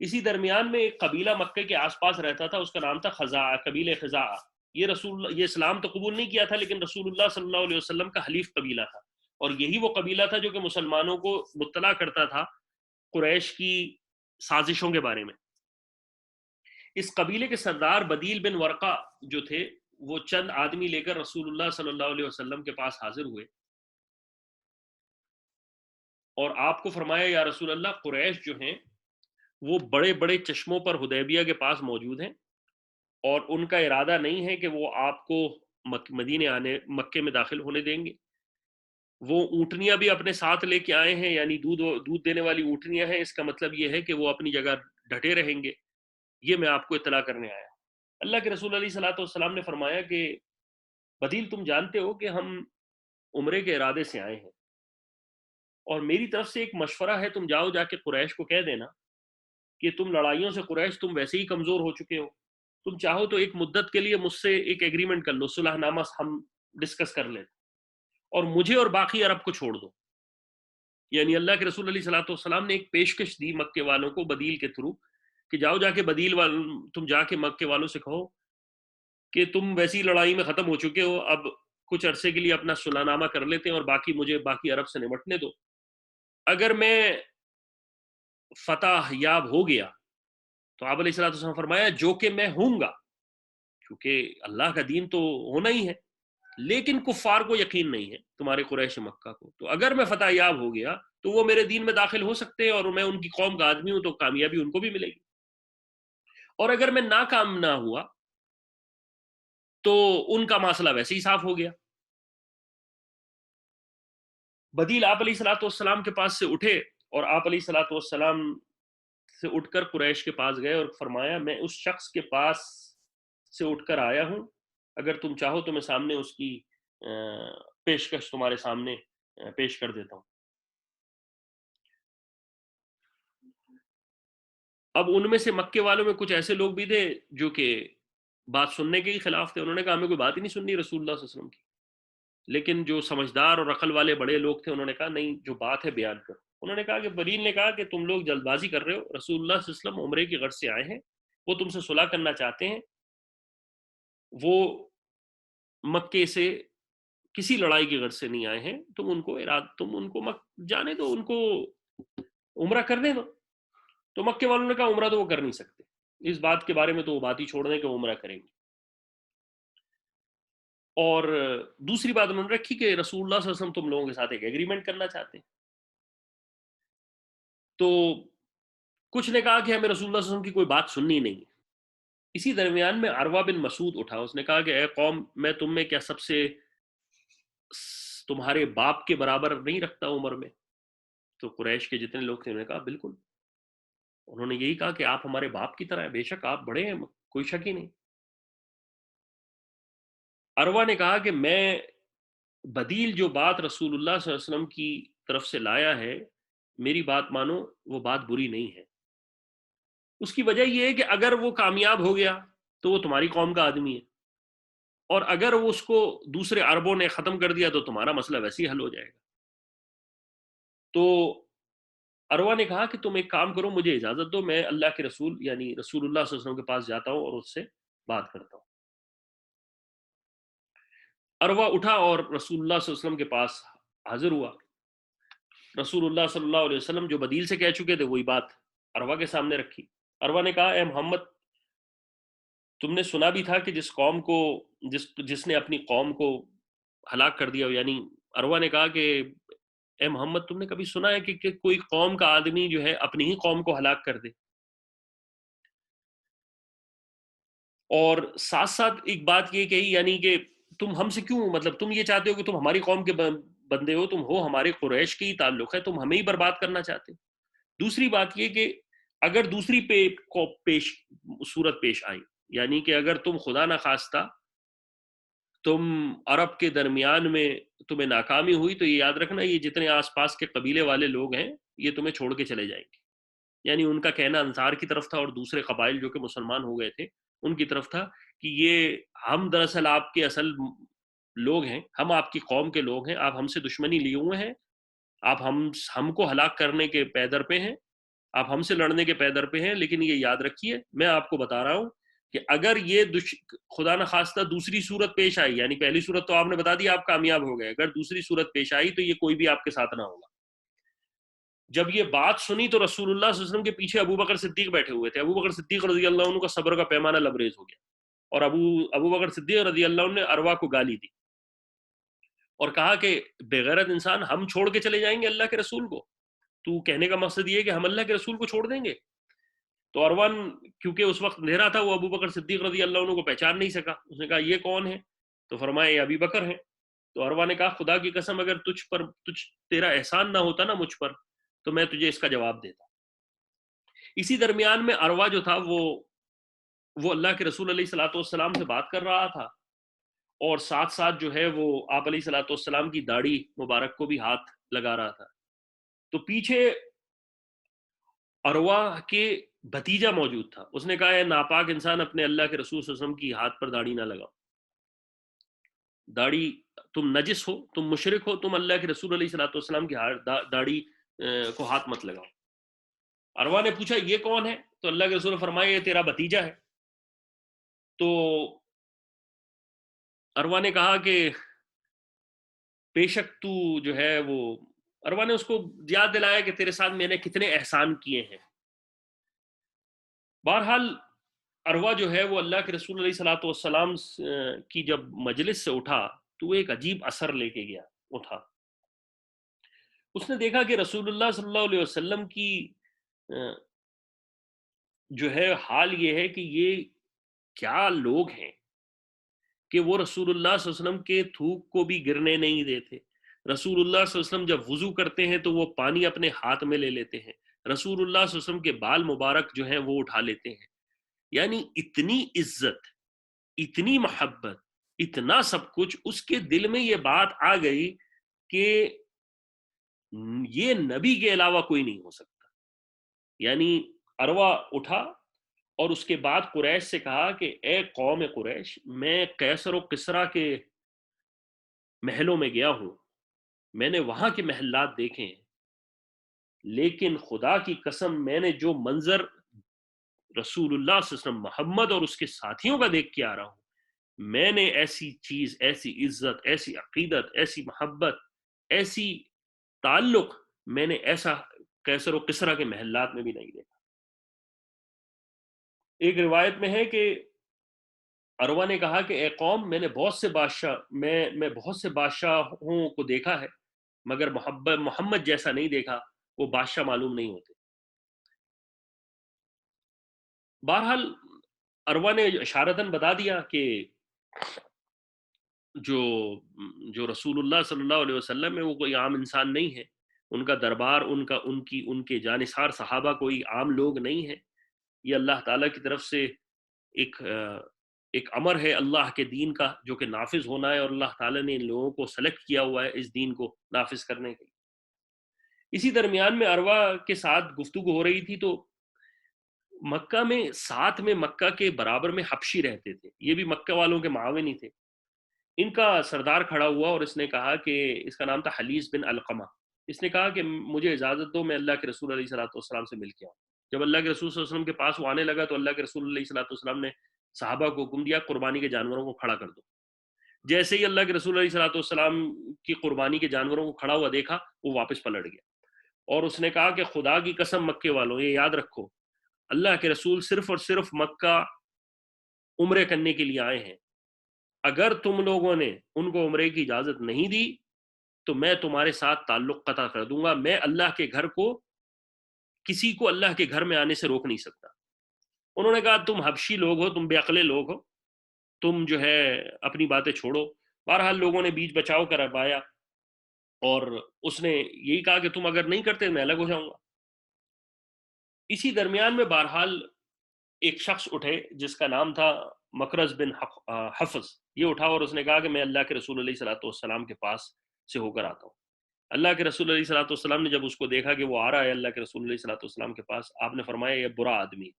S1: اسی درمیان میں ایک قبیلہ مکہ کے آس پاس رہتا تھا، اس کا نام تھا خزاعہ، قبیلہ خزاعہ۔ یہ اسلام تو قبول نہیں کیا تھا لیکن رسول اللہ صلی اللہ علیہ وسلم کا حلیف قبیلہ تھا، اور یہی وہ قبیلہ تھا جو کہ مسلمانوں کو مطلع کرتا تھا قریش کی سازشوں کے بارے میں۔ اس قبیلے کے سردار بدیل بن ورقہ جو تھے وہ چند آدمی لے کر رسول اللہ صلی اللہ علیہ وسلم کے پاس حاضر ہوئے، اور آپ کو فرمایا یا رسول اللہ قریش جو ہیں وہ بڑے بڑے چشموں پر حدیبیہ کے پاس موجود ہیں، اور ان کا ارادہ نہیں ہے کہ وہ آپ کو مکے میں داخل ہونے دیں گے۔ وہ اونٹنیاں بھی اپنے ساتھ لے کے آئے ہیں، یعنی دودھ دینے والی اونٹنیاں ہیں، اس کا مطلب یہ ہے کہ وہ اپنی جگہ ڈٹے رہیں گے۔ یہ میں آپ کو اطلاع کرنے آیا۔ اللہ کے رسول علیہ الصلوۃ والسلام نے فرمایا کہ بدیل تم جانتے ہو کہ ہم عمرے کے ارادے سے آئے ہیں، اور میری طرف سے ایک مشورہ ہے، تم جاؤ جا کے قریش کو کہہ دینا کہ تم لڑائیوں سے قریش تم ویسے ہی کمزور ہو چکے ہو، تم چاہو تو ایک مدت کے لیے مجھ سے ایک ایگریمنٹ کر لو، صلح نامہ ہم ڈسکس کر لیں، اور مجھے اور باقی عرب کو چھوڑ دو۔ یعنی اللہ کے رسول علیہ الصلوۃ والسلام نے ایک پیشکش دی مکے والوں کو بدیل کے تھرو کہ جاؤ جا کے تم جا کے مکے والوں سے کہو کہ تم ویسی لڑائی میں ختم ہو چکے ہو، اب کچھ عرصے کے لیے اپنا صلح نامہ کر لیتے ہیں اور مجھے باقی عرب سے نمٹنے دو۔ اگر میں فتح یاب ہو گیا تو آپ علیہ الصلوۃ والسلام فرمایا جو کہ میں ہوں گا، کیونکہ اللہ کا دین تو ہونا ہی ہے، لیکن کفار کو یقین نہیں ہے تمہارے قریش مکہ کو، تو اگر میں فتح یاب ہو گیا تو وہ میرے دین میں داخل ہو سکتے ہیں، اور میں ان کی قوم کا آدمی ہوں تو کامیابی ان کو بھی ملے گی، اور اگر میں ناکام نہ ہوا تو ان کا مسئلہ ویسے ہی صاف ہو گیا۔ بدیل آپ علیہ الصلوۃ والسلام کے پاس سے اٹھے اور آپ علیہ الصلوۃ والسلام سے اٹھ کر قریش کے پاس گئے اور فرمایا میں اس شخص کے پاس سے اٹھ کر آیا ہوں، اگر تم چاہو تو میں سامنے اس کی پیشکش تمہارے سامنے پیش کر دیتا ہوں۔ اب ان میں سے مکے والوں میں کچھ ایسے لوگ بھی تھے جو کہ بات سننے کے ہی خلاف تھے، انہوں نے کہا ہمیں کوئی بات ہی نہیں سننی رسول اللہ صلی اللہ علیہ وسلم کی۔ لیکن جو سمجھدار اور عقل والے بڑے لوگ تھے انہوں نے کہا نہیں، جو بات ہے بیان کرو۔ انہوں نے کہا کہ بلیل نے کہا کہ تم لوگ جلد بازی کر رہے ہو، رسول اللہ صلی اللہ علیہ وسلم عمرے کی غرض سے آئے ہیں، وہ تم سے صلح کرنا چاہتے ہیں، وہ مکے سے کسی لڑائی کی غرض سے نہیں آئے ہیں، تم ان کو جانے دو، ان کو عمرہ کرنے دو۔ تو مکے والوں نے کہا عمرہ تو وہ کر نہیں سکتے، اس بات کے بارے میں تو وہ بات ہی چھوڑ دیں کہ وہ عمرہ کریں گے۔ اور دوسری بات انہوں نے رکھی کہ رسول اللہ صلی اللہ علیہ وسلم تم لوگوں کے ساتھ ایک ایگریمنٹ کرنا چاہتے ہیں۔ تو کچھ نے کہا کہ ہمیں رسول اللہ صلی اللہ علیہ وسلم کی کوئی بات سننی نہیں ہے۔ اسی درمیان میں عروہ بن مسعود اٹھا، اس نے کہا کہ اے قوم، میں تم میں کیا سب سے تمہارے باپ کے برابر نہیں رکھتا عمر میں؟ تو قریش کے جتنے لوگ تھے انہوں نے کہا بالکل۔ انہوں نے یہی کہا کہ آپ ہمارے باپ کی طرح ہیں، بے شک آپ بڑے ہیں، کوئی شک ہی نہیں۔ عروہ نے کہا کہ میں بدیل جو بات رسول اللہ صلی اللہ علیہ وسلم کی طرف سے لایا ہے، میری بات مانو، وہ بات بری نہیں ہے۔ اس کی وجہ یہ ہے کہ اگر وہ کامیاب ہو گیا تو وہ تمہاری قوم کا آدمی ہے، اور اگر وہ اس کو دوسرے عربوں نے ختم کر دیا تو تمہارا مسئلہ ویسے ہی حل ہو جائے گا۔ تو عروہ نے کہا کہ تم ایک کام کرو، مجھے اجازت دو، میں اللہ کے رسول یعنی رسول اللہ صلی اللہ علیہ وسلم کے پاس جاتا ہوں اور اس سے بات کرتا ہوں۔ عروہ اٹھا اور رسول اللہ صلی اللہ علیہ وسلم کے پاس حاضر ہوا۔ رسول اللہ صلی اللہ علیہ وسلم جو بدیل سے کہہ چکے تھے وہی بات عروہ کے سامنے رکھی۔ عروہ نے کہا اے محمد، تم نے سنا بھی تھا کہ جس نے اپنی قوم کو ہلاک کر دیا، یعنی عروہ نے کہا کہ اے محمد، تم نے کبھی سنا ہے کہ کوئی قوم کا آدمی جو ہے اپنی ہی قوم کو ہلاک کر دے؟ اور ساتھ ساتھ ایک بات یہ کہی، یعنی کہ تم ہم سے کیوں، مطلب تم یہ چاہتے ہو کہ تم ہماری قوم کے بندے ہو، تم ہو ہمارے قریش کے ہی تعلق ہے، تم ہمیں ہی برباد کرنا چاہتے ہو۔ دوسری بات یہ کہ اگر دوسری صورت پیش آئی، یعنی کہ اگر تم خدا نخواستہ تم عرب کے درمیان میں تمہیں ناکامی ہوئی تو یہ یاد رکھنا یہ جتنے آس پاس کے قبیلے والے لوگ ہیں یہ تمہیں چھوڑ کے چلے جائیں گے۔ یعنی ان کا کہنا انصار کی طرف تھا اور دوسرے قبائل جو کہ مسلمان ہو گئے تھے ان کی طرف تھا کہ یہ ہم دراصل آپ کے اصل لوگ ہیں، ہم آپ کی قوم کے لوگ ہیں، آپ ہم سے دشمنی لیے ہوئے ہیں، آپ ہم کو ہلاک کرنے کے پیدر پہ ہیں، آپ ہم سے لڑنے کے پیدر پہ ہیں، لیکن یہ یاد رکھیے میں آپ کو بتا رہا ہوں کہ اگر یہ خدا نخواستہ دوسری صورت پیش آئی، یعنی پہلی صورت تو آپ نے بتا دی آپ کامیاب ہو گئے، اگر دوسری صورت پیش آئی تو یہ کوئی بھی آپ کے ساتھ نہ ہوگا۔ جب یہ بات سنی تو رسول اللہ صلی اللہ علیہ وسلم کے پیچھے ابو بکر صدیق بیٹھے ہوئے تھے، ابو بکر صدیق رضی اللہ عنہ کا صبر کا پیمانہ لبریز ہو گیا، اور ابو بکر صدیق رضی اللہ عنہ نے عروہ کو گالی دی اور کہا کہ بے غیرت انسان، ہم چھوڑ کے چلے جائیں گے اللہ کے رسول کو؟ تو کہنے کا مقصد یہ ہے کہ ہم اللہ کے رسول کو چھوڑ دیں گے؟ تو عروہ کیونکہ اس وقت اندھیرا تھا، وہ ابو بکر صدیق رضی اللہ عنہ کو پہچان نہیں سکا، اس نے کہا یہ کون ہے؟ تو فرمایا یہ ابی بکر ہیں۔ تو عروہ نے کہا خدا کی قسم اگر تیرا احسان نہ ہوتا نا مجھ پر تو میں تجھے اس کا جواب دیتا۔ اسی درمیان میں عروہ جو تھا وہ اللہ کے رسول علیہ الصلوۃ والسلام سے بات کر رہا تھا، اور ساتھ ساتھ جو ہے وہ آپ علیہ الصلوۃ والسلام کی داڑھی مبارک کو بھی ہاتھ لگا رہا تھا۔ تو پیچھے عروہ کے بھتیجا موجود تھا، اس نے کہا اے ناپاک انسان، اپنے اللہ کے رسول صلی اللہ علیہ وسلم کی ہاتھ پر داڑھی نہ لگاؤ، داڑھی، تم نجس ہو، تم مشرک ہو، تم اللہ کے رسول علیہ الصلوۃ والسلام کی داڑھی کو ہاتھ مت لگاؤ۔ عروہ نے پوچھا یہ کون ہے؟ تو اللہ کے رسول نے فرمایا یہ تیرا بھتیجا ہے۔ تو عروہ نے کہا کہ بے شک تو جو ہے وہ، عروہ نے اس کو یاد دلایا کہ تیرے ساتھ میں نے کتنے احسان کیے ہیں۔ بہرحال عروہ جو ہے وہ اللہ کے رسول علیہ الصلوۃ والسلام کی جب مجلس سے اٹھا تو وہ ایک عجیب اثر لے کے اٹھا۔ اس نے دیکھا کہ رسول اللہ صلی اللہ علیہ وسلم کی جو ہے حال یہ ہے کہ یہ کیا لوگ ہیں کہ وہ رسول اللہ صلی اللہ علیہ وسلم کے تھوک کو بھی گرنے نہیں دیتے. رسول اللہ صلی اللہ علیہ وسلم جب وضو کرتے ہیں تو وہ پانی اپنے ہاتھ میں لے لیتے ہیں. رسول اللہ صلی اللہ علیہ وسلم کے بال مبارک جو ہیں وہ اٹھا لیتے ہیں. یعنی اتنی عزت، اتنی محبت، اتنا سب کچھ، اس کے دل میں یہ بات آ گئی کہ یہ نبی کے علاوہ کوئی نہیں ہو سکتا. یعنی عروہ اٹھا اور اس کے بعد قریش سے کہا کہ اے قوم قریش، میں قیصر و کسریٰ کے محلوں میں گیا ہوں، میں نے وہاں کے محلات دیکھے ہیں، لیکن خدا کی قسم میں نے جو منظر رسول اللہ صلی اللہ علیہ وسلم، محمد اور اس کے ساتھیوں کا دیکھ کے آ رہا ہوں، میں نے ایسی چیز، ایسی عزت، ایسی عقیدت، ایسی محبت، ایسی تعلق میں نے ایسا قیصر و کسریٰ کے محلات میں بھی نہیں دیکھا. ایک روایت میں ہے کہ عروہ نے کہا کہ اے قوم، میں نے بہت سے بادشاہ میں بہت سے بادشاہوں کو دیکھا ہے، مگر محمد جیسا نہیں دیکھا. وہ بادشاہ معلوم نہیں ہوتے. بہرحال عروہ نے اشارتاً بتا دیا کہ جو جو رسول اللہ صلی اللہ علیہ وسلم ہے وہ کوئی عام انسان نہیں ہے. ان کا دربار، ان کے جانثار صحابہ کوئی عام لوگ نہیں ہیں. یہ اللہ تعالیٰ کی طرف سے ایک ایک امر ہے اللہ کے دین کا جو کہ نافذ ہونا ہے، اور اللہ تعالیٰ نے ان لوگوں کو سلیکٹ کیا ہوا ہے اس دین کو نافذ کرنے کے لیے. اسی درمیان میں عروہ کے ساتھ گفتگو ہو رہی تھی تو مکہ میں، ساتھ میں مکہ کے برابر میں حبشی رہتے تھے، یہ بھی مکہ والوں کے معاون ہی تھے. ان کا سردار کھڑا ہوا اور اس نے کہا کہ اس کا نام تھا حلیس بن علقمہ. اس نے کہا کہ مجھے اجازت دو، میں اللہ کے رسول علیہ الصلوۃ والسلام سے مل کے آؤں. جب اللہ کے رسول صلی اللہ علیہ وسلم کے پاس وہ آنے لگا تو اللہ کے رسول علیہ الصلوۃ والسلام نے صحابہ کو حکم دیا قربانی کے جانوروں کو کھڑا کر دو. جیسے ہی اللہ کے رسول علیہ الصلوۃ والسلام کی قربانی کے جانوروں کو کھڑا ہوا دیکھا، وہ واپس پلٹ گیا اور اس نے کہا کہ خدا کی قسم مکے والوں، یہ یاد رکھو، اللہ کے رسول صرف اور صرف مکہ عمرے کرنے کے لیے آئے ہیں. اگر تم لوگوں نے ان کو عمرے کی اجازت نہیں دی تو میں تمہارے ساتھ تعلق قطع کر دوں گا. میں اللہ کے گھر کو، کسی کو اللہ کے گھر میں آنے سے روک نہیں سکتا. انہوں نے کہا تم حبشی لوگ ہو، تم بے عقلے لوگ ہو، تم جو ہے اپنی باتیں چھوڑو. بہرحال لوگوں نے بیچ بچاؤ کروایا اور اس نے یہی کہا کہ تم اگر نہیں کرتے میں الگ ہو جاؤں گا. اسی درمیان میں بہرحال ایک شخص اٹھے جس کا نام تھا مکرز بن حفظ. یہ اٹھا اور اس نے کہا کہ میں اللہ کے رسول علیہ الصلوۃ والسلام کے پاس سے ہو کر آتا ہوں. اللہ کے رسول علیہ الصلوۃ والسلام نے جب اس کو دیکھا کہ وہ آ رہا ہے اللہ کے رسول علیہ الصلوۃ والسلام کے پاس، آپ نے فرمایا یہ برا آدمی.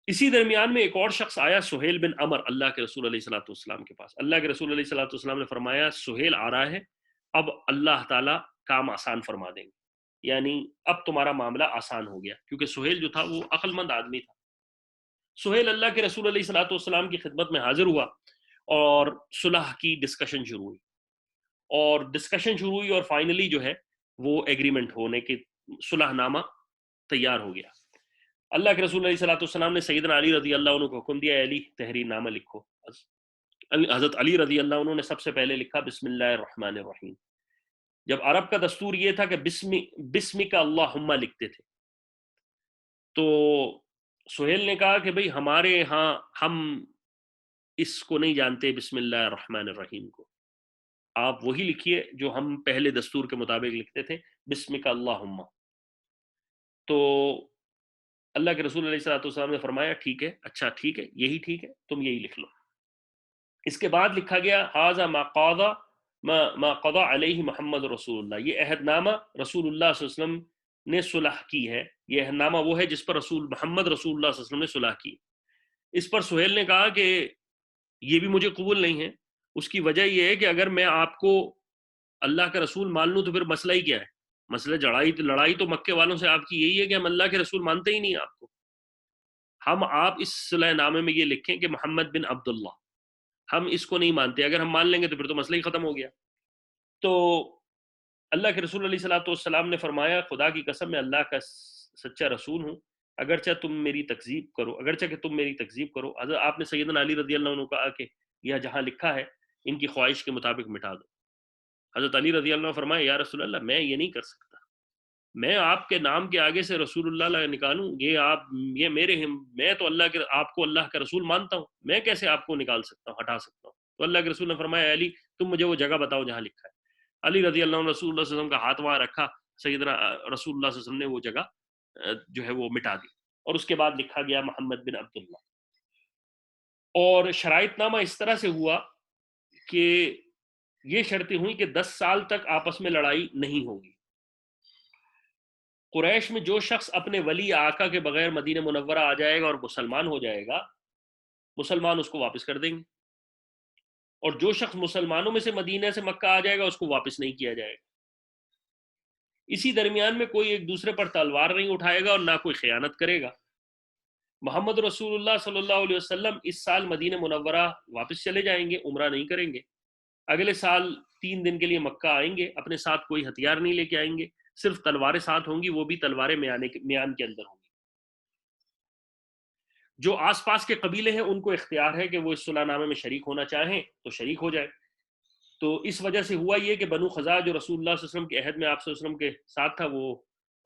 S1: اسی درمیان میں ایک اور شخص آیا، سہیل بن عمر، اللہ کے رسول علیہ الصلوۃ والسلام کے پاس. اللہ کے رسول علیہ الصلوۃ والسلام نے فرمایا سہیل آ رہا ہے، اب اللہ تعالیٰ کام آسان فرما دیں گے. یعنی اب تمہارا معاملہ آسان ہو گیا، کیونکہ سہیل جو تھا وہ عقل مند آدمی تھا. سہیل اللہ کے رسول علیہ الصلوۃ والسلام کی خدمت میں حاضر ہوا اور صلح کی ڈسکشن شروع ہوئی اور فائنلی جو ہے وہ ایگریمنٹ ہونے کے صلح نامہ تیار ہو گیا. اللہ کے رسول علیہ الصلوۃ والسلام نے سیدنا علی رضی اللہ عنہ کو حکم دیا علی تحریر نامہ لکھو. حضرت علی رضی اللہ عنہ نے سب سے پہلے لکھا بسم اللہ الرحمن الرحیم. جب عرب کا دستور یہ تھا کہ بسمک اللہم لکھتے تھے، تو سہیل نے کہا کہ بھئی ہمارے ہاں ہم اس کو نہیں جانتے بسم اللہ الرحمن الرحیم کو، آپ وہی لکھیے جو ہم پہلے دستور کے مطابق لکھتے تھے، بسمک اللہم. تو اللہ کے رسول علیہ الصلوۃ والسلام نے فرمایا ٹھیک ہے، اچھا ٹھیک ہے، یہی ٹھیک ہے، تم یہی لکھ لو. اس کے بعد لکھا گیا ھذا ما قضى علیہ محمد رسول اللہ. یہ عہد نامہ رسول اللہ صلی اللہ علیہ وسلم نے صلح کی ہے. یہ عہد نامہ وہ ہے جس پر محمد رسول اللہ صلی اللہ علیہ وسلم نے صلح کی. اس پر سہیل نے کہا کہ یہ بھی مجھے قبول نہیں ہے. اس کی وجہ یہ ہے کہ اگر میں آپ کو اللہ کا رسول مان لوں تو پھر مسئلہ ہی کیا ہے؟ مسئلہ لڑائی تو مکے والوں سے آپ کی یہی ہے کہ ہم اللہ کے رسول مانتے ہی نہیں آپ کو. ہم آپ اس صلح نامے میں یہ لکھیں کہ محمد بن عبداللہ، ہم اس کو نہیں مانتے. اگر ہم مان لیں گے تو پھر تو مسئلہ ہی ختم ہو گیا. تو اللہ کے رسول علیہ الصلوۃ والسلام نے فرمایا خدا کی قسم میں اللہ کا سچا رسول ہوں، اگرچہ کہ تم میری تکذیب کرو. حضرت آپ نے سیدنا علی رضی اللہ عنہ کو کہا کہ یہ جہاں لکھا ہے ان کی خواہش کے مطابق مٹا دو. حضرت علی رضی اللہ عنہ فرمایا یا رسول اللہ میں یہ نہیں کر سکتا، میں آپ کے نام کے آگے سے رسول اللہ نکالوں؟ یہ میں تو آپ کو اللہ کا رسول مانتا ہوں، میں کیسے آپ کو نکال سکتا ہوں، ہٹا سکتا ہوں؟ تو اللہ کے رسول نے فرمایا علی تم مجھے وہ جگہ بتاؤ جہاں لکھا ہے۔ علی رضی اللہ عنہ رسول اللہ صلی اللہ علیہ وسلم کا ہاتھ وہاں رکھا، سیدنا رسول اللہ صلی اللہ علیہ وسلم نے وہ جگہ جو ہے وہ مٹا دی، اور اس کے بعد لکھا گیا محمد بن عبداللہ۔ اور شرائط نامہ اس طرح سے ہوا کہ یہ شرطیں ہوئی کہ 10 سال تک آپس میں لڑائی نہیں ہوگی۔ قریش میں جو شخص اپنے ولی آقا کے بغیر مدینہ منورہ آ جائے گا اور مسلمان ہو جائے گا، مسلمان اس کو واپس کر دیں گے، اور جو شخص مسلمانوں میں سے مدینہ سے مکہ آ جائے گا اس کو واپس نہیں کیا جائے گا۔ اسی درمیان میں کوئی ایک دوسرے پر تلوار نہیں اٹھائے گا اور نہ کوئی خیانت کرے گا۔ محمد رسول اللہ صلی اللہ علیہ وسلم اس سال مدینہ منورہ واپس چلے جائیں گے، عمرہ نہیں کریں گے۔ اگلے سال 3 دن کے لیے مکہ آئیں گے، اپنے ساتھ کوئی ہتھیار نہیں لے کے آئیں گے، صرف تلواریں ساتھ ہوں گی، وہ بھی تلواریں میان کے اندر ہوں گی۔ جو آس پاس کے قبیلے ہیں ان کو اختیار ہے کہ وہ اس صلح نامے میں شریک ہونا چاہیں تو شریک ہو جائے۔ تو اس وجہ سے ہوا یہ کہ بنو خزاعہ جو رسول اللہ صلی اللہ علیہ وسلم کے عہد میں آپ صلی اللہ علیہ وسلم کے ساتھ تھا، وہ آپ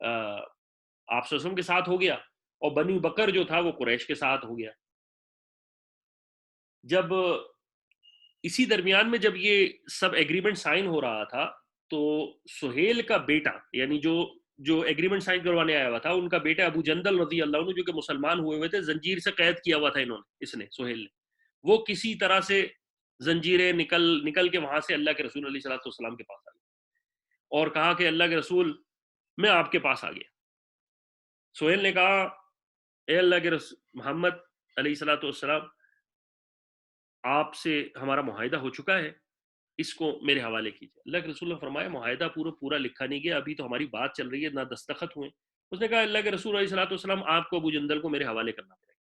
S1: صلی اللہ علیہ وسلم کے ساتھ ہو گیا، اور بنی بکر جو تھا وہ قریش کے ساتھ ہو گیا۔ جب اسی درمیان میں جب یہ سب ایگریمنٹ سائن ہو رہا تھا تو سہیل کا بیٹا، یعنی جو ایگریمنٹ سائن کروانے آیا ہوا تھا، ان کا بیٹا ابو جندل رضی اللہ عنہ، جو کہ مسلمان ہوئے تھے، زنجیر سے قید کیا ہوا تھا اس نے سہیل نے، وہ کسی طرح سے زنجیریں نکل کے وہاں سے اللہ کے رسول علیہ الصلوۃ والسلام کے پاس آ گیا اور کہا کہ اللہ کے رسول میں آپ کے پاس آ گیا۔ سہیل نے کہا اے اللہ کے رسول محمد علیہ الصلوۃ والسلام، آپ سے ہمارا معاہدہ ہو چکا ہے، اس کو میرے حوالے کیجیے۔ اللہ کے رسول نے فرمایا معاہدہ پورا لکھا نہیں گیا، ابھی تو ہماری بات چل رہی ہے، نہ دستخط ہوئے۔ اس نے کہا اللہ کے رسول علیہ الصلوۃ والسلام آپ کو ابو جندل کو میرے حوالے کرنا پڑے گا۔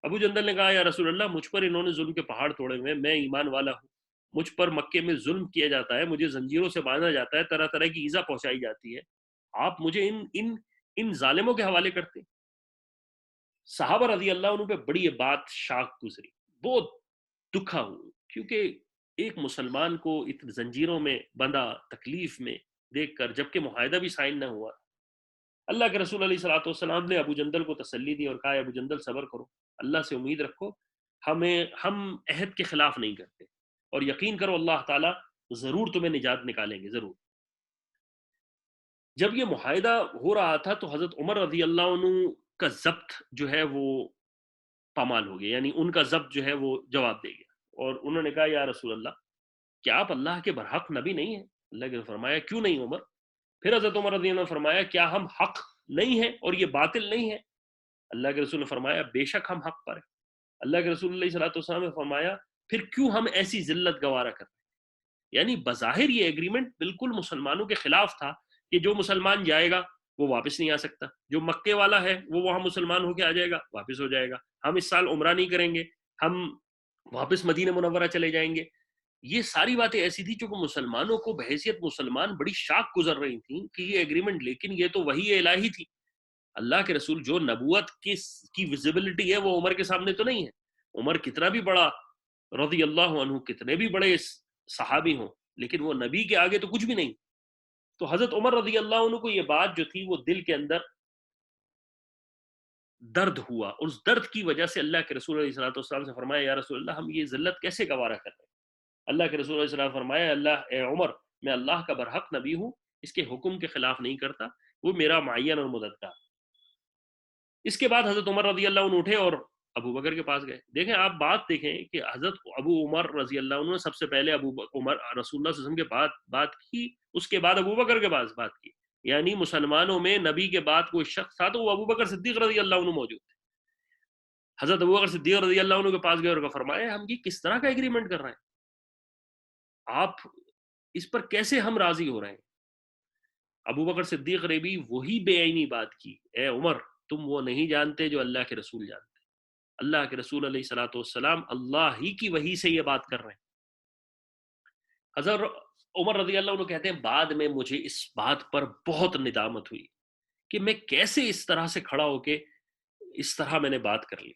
S1: ابو جندل نے کہا یا رسول اللہ مجھ پر انہوں نے ظلم کے پہاڑ توڑے ہوئے، میں ایمان والا ہوں، مجھ پر مکے میں ظلم کیا جاتا ہے، مجھے زنجیروں سے باندھا جاتا ہے، طرح طرح کی ایذا پہنچائی جاتی ہے، آپ مجھے ان ظالموں کے حوالے کرتے ہیں۔ صحابہ رضی اللہ عنہ پہ بڑی یہ بات شاق گزری، بہت دکھا ہوئی، کیونکہ ایک مسلمان کو اتنی زنجیروں میں بندھا، تکلیف میں دیکھ کر، جبکہ معاہدہ بھی سائن نہ ہوا۔ اللہ کے رسول علیہ الصلوۃ والسلام نے ابو جندل کو تسلی دی اور کہا ابو جندل صبر کرو، اللہ سے امید رکھو، ہم عہد کے خلاف نہیں کرتے، اور یقین کرو اللہ تعالیٰ ضرور تمہیں نجات نکالیں گے، ضرور۔ جب یہ معاہدہ ہو رہا تھا تو حضرت عمر رضی اللہ عنہ کا ضبط جو ہے وہ پامال ہو گیا، یعنی ان کا ضبط جو ہے وہ جواب دے گیا، اور انہوں نے کہا یا رسول اللہ کیا آپ اللہ کے برحق نبی نہیں ہیں؟ اللہ کے فرمایا کیوں نہیں عمر؟ پھر حضرت عمر رضی اللہ عنہ نے فرمایا کیا ہم حق نہیں ہیں اور یہ باطل نہیں ہے؟ اللہ کے رسول نے فرمایا بے شک ہم حق پر ہیں۔ اللہ کے رسول علیہ الصلوۃ والسلام نے فرمایا پھر کیوں ہم ایسی ذلت گوارا کر رہے ہیں؟ یعنی بظاہر یہ ایگریمنٹ بالکل مسلمانوں کے خلاف تھا کہ جو مسلمان جائے گا وہ واپس نہیں آ سکتا، جو مکے والا ہے وہ وہاں مسلمان ہو کے آ جائے گا واپس ہو جائے گا، ہم اس سال عمرہ نہیں کریں گے، ہم واپس مدینہ منورہ چلے جائیں گے۔ یہ ساری باتیں ایسی تھی جو کہ مسلمانوں کو بحیثیت مسلمان بڑی شاک گزر رہی تھیں کہ یہ ایگریمنٹ، لیکن یہ تو وحی الہی تھی۔ اللہ کے رسول جو نبوت کی ویزیبلٹی ہے وہ عمر کے سامنے تو نہیں ہے، عمر کتنا بھی بڑا رضی اللہ عنہ، کتنے بھی بڑے صحابی ہوں، لیکن وہ نبی کے آگے تو کچھ بھی نہیں۔ تو حضرت عمر رضی اللہ عنہ کو یہ بات جو تھی وہ دل کے اندر درد ہوا، اور اس درد کی وجہ سے اللہ کے رسول علیہ الصلوۃ والسلام سے فرمایا یا رسول اللہ ہم یہ ذلت کیسے گوارا کر رہے ہیں؟ اللہ کے رسول علیہ السلام فرمایا اے عمر میں اللہ کا برحق نبی ہوں، اس کے حکم کے خلاف نہیں کرتا، وہ میرا معین اور مددگار۔ اس کے بعد حضرت عمر رضی اللہ عنہ اٹھے اور ابو بکر کے پاس گئے۔ دیکھیں آپ بات دیکھیں کہ حضرت ابو عمر رضی اللہ عنہ نے سب سے پہلے عمر رسول اللہ صلی اللہ علیہ وسلم کے بعد بات کی، اس کے بعد ابو بکر کے پاس بات کی، یعنی مسلمانوں میں نبی کے بعد کوئی شخص تھا تو وہ ابو بکر صدیق رضی اللہ عنہ موجود تھے۔ حضرت ابو بکر صدیق رضی اللہ عنہ کے پاس گئے اور فرمایا ہم یہ کس طرح کا ایگریمنٹ کر رہے ہیں، آپ اس پر کیسے ہم راضی ہو رہے ہیں؟ ابو بکر صدیق نے بھی وہی بے عینی بات کی، اے عمر تم وہ نہیں جانتے جو اللہ کے رسول جانتے، اللہ کے رسول علیہ الصلوۃ والسلام اللہ ہی کی وحی سے یہ بات کر رہے ہیں۔ حضرت عمر رضی اللہ عنہ کہتے ہیں بعد میں مجھے اس بات پر بہت ندامت ہوئی کہ میں کیسے اس طرح سے کھڑا ہو کے اس طرح میں نے بات کر لی،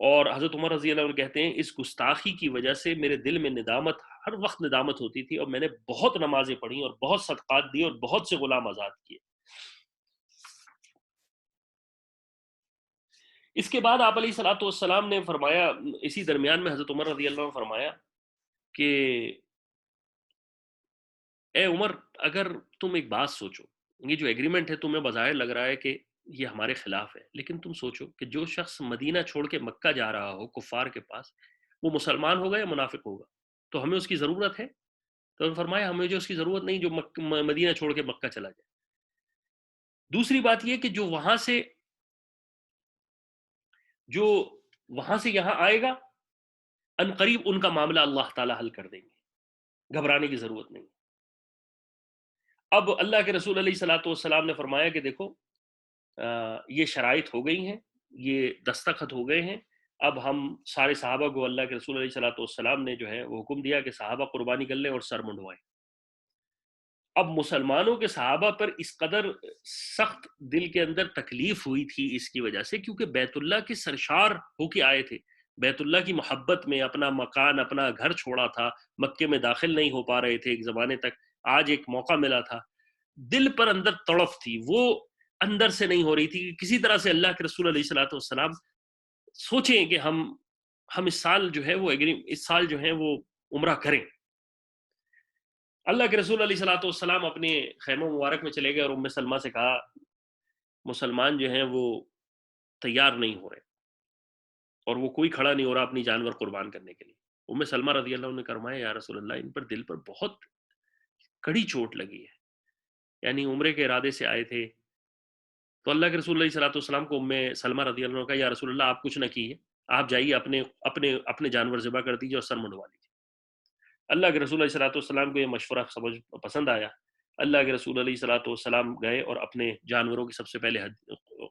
S1: اور حضرت عمر رضی اللہ عنہ کہتے ہیں اس گستاخی کی وجہ سے میرے دل میں ندامت، ہر وقت ندامت ہوتی تھی، اور میں نے بہت نمازیں پڑھی اور بہت صدقات دی اور بہت سے غلام آزاد کیے۔ اس کے بعد آپ علیہ الصلوۃ والسلام نے فرمایا، اسی درمیان میں حضرت عمر رضی اللہ عنہ نے فرمایا کہ اے عمر، اگر تم ایک بات سوچو، یہ جو ایگریمنٹ ہے تمہیں بظاہر لگ رہا ہے کہ یہ ہمارے خلاف ہے، لیکن تم سوچو کہ جو شخص مدینہ چھوڑ کے مکہ جا رہا ہو کفار کے پاس، وہ مسلمان ہوگا یا منافق ہوگا؟ تو ہمیں اس کی ضرورت ہے؟ تو فرمایا ہمیں جو اس کی ضرورت نہیں جو مدینہ چھوڑ کے مکہ چلا جائے۔ دوسری بات یہ کہ جو وہاں سے یہاں آئے گا، ان قریب ان کا معاملہ اللہ تعالیٰ حل کر دیں گے، گھبرانے کی ضرورت نہیں۔ اب اللہ کے رسول علیہ الصلوۃ والسلام نے فرمایا کہ دیکھو یہ شرائط ہو گئی ہیں، یہ دستخط ہو گئے ہیں، اب ہم سارے صحابہ کو، اللہ کے رسول علیہ الصلوۃ والسلام نے جو ہے وہ حکم دیا کہ صحابہ قربانی کر لیں اور سر منڈوائیں۔ اب مسلمانوں کے صحابہ پر اس قدر سخت دل کے اندر تکلیف ہوئی تھی اس کی وجہ سے، کیونکہ بیت اللہ کے سرشار ہو کے آئے تھے، بیت اللہ کی محبت میں اپنا مکان اپنا گھر چھوڑا تھا، مکے میں داخل نہیں ہو پا رہے تھے ایک زمانے تک، آج ایک موقع ملا تھا، دل پر اندر تڑف تھی، وہ اندر سے نہیں ہو رہی تھی کہ کسی طرح سے اللہ کے رسول علیہ الصلوۃ والسلام سوچیں کہ ہم اس سال جو ہے اس سال جو ہے وہ عمرہ کریں۔ اللہ کے رسول علیہ الصلوۃ والسلام اپنے خیمہ مبارک میں چلے گئے اور ام سلمہ سے کہا مسلمان جو ہیں وہ تیار نہیں ہو رہے اور وہ کوئی کھڑا نہیں ہو رہا اپنی جانور قربان کرنے کے لیے۔ ام سلمہ رضی اللہ عنہ نے فرمایا یا رسول اللہ، ان پر دل پر بہت کڑی چوٹ لگی ہے، یعنی عمرے کے ارادے سے آئے تھے۔ تو اللہ کے رسول علیہ الصلوۃ والسلام کو ام سلمہ رضی اللہ عنہ کا یا رسول اللہ آپ کچھ نہ کیجیے، آپ جائیے اپنے جانور ذبح کر دیجیے اور سر منڈوا لیجیے۔ اللہ کے رسول علیہ الصلوۃ والسلام کو یہ مشورہ پسند آیا۔ اللہ کے رسول علیہ الصلوۃ والسلام گئے اور اپنے جانوروں کی سب سے پہلے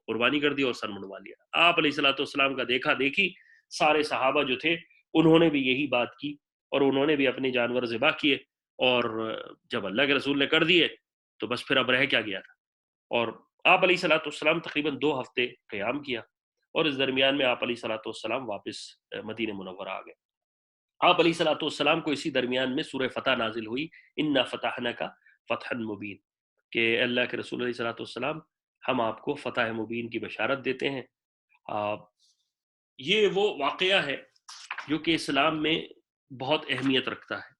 S1: قربانی کر دی اور سر منڈوا لیا۔ آپ علیہ الصلوۃ والسلام کا دیکھا دیکھی سارے صحابہ جو تھے انہوں نے بھی یہی بات کی اور انہوں نے بھی اپنے جانور ذبح کیے، اور جب اللہ کے رسول نے کر دیے تو بس پھر اب رہ کیا گیا تھا۔ اور آپ علیہ الصلوۃ والسلام تقریباً 2 ہفتے قیام کیا، اور اس درمیان میں آپ علیہ الصلوۃ والسلام واپس مدینہ منورہ آ گئے۔ آپ علیہ الصلوۃ والسلام کو اسی درمیان میں سورہ فتح نازل ہوئی، انا فتحنا کا فتحا مبین، کہ اللہ کے رسول علیہ الصلوۃ والسلام ہم آپ کو فتح مبین کی بشارت دیتے ہیں۔ یہ وہ واقعہ ہے جو کہ اسلام میں بہت اہمیت رکھتا ہے،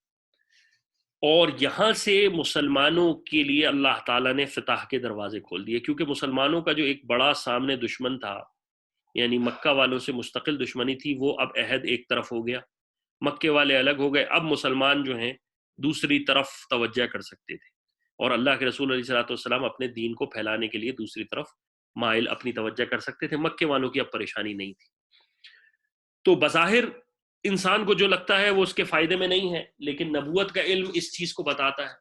S1: اور یہاں سے مسلمانوں کے لیے اللہ تعالیٰ نے فتح کے دروازے کھول دیے، کیونکہ مسلمانوں کا جو ایک بڑا سامنے دشمن تھا، یعنی مکہ والوں سے مستقل دشمنی تھی، وہ اب عہد ایک طرف ہو گیا، مکے والے الگ ہو گئے، اب مسلمان جو ہیں دوسری طرف توجہ کر سکتے تھے، اور اللہ کے رسول علیہ الصلوۃ والسلام اپنے دین کو پھیلانے کے لیے دوسری طرف مائل اپنی توجہ کر سکتے تھے، مکے والوں کی اب پریشانی نہیں تھی۔ تو بظاہر انسان کو جو لگتا ہے وہ اس کے فائدے میں نہیں ہے، لیکن نبوت کا علم اس چیز کو بتاتا ہے۔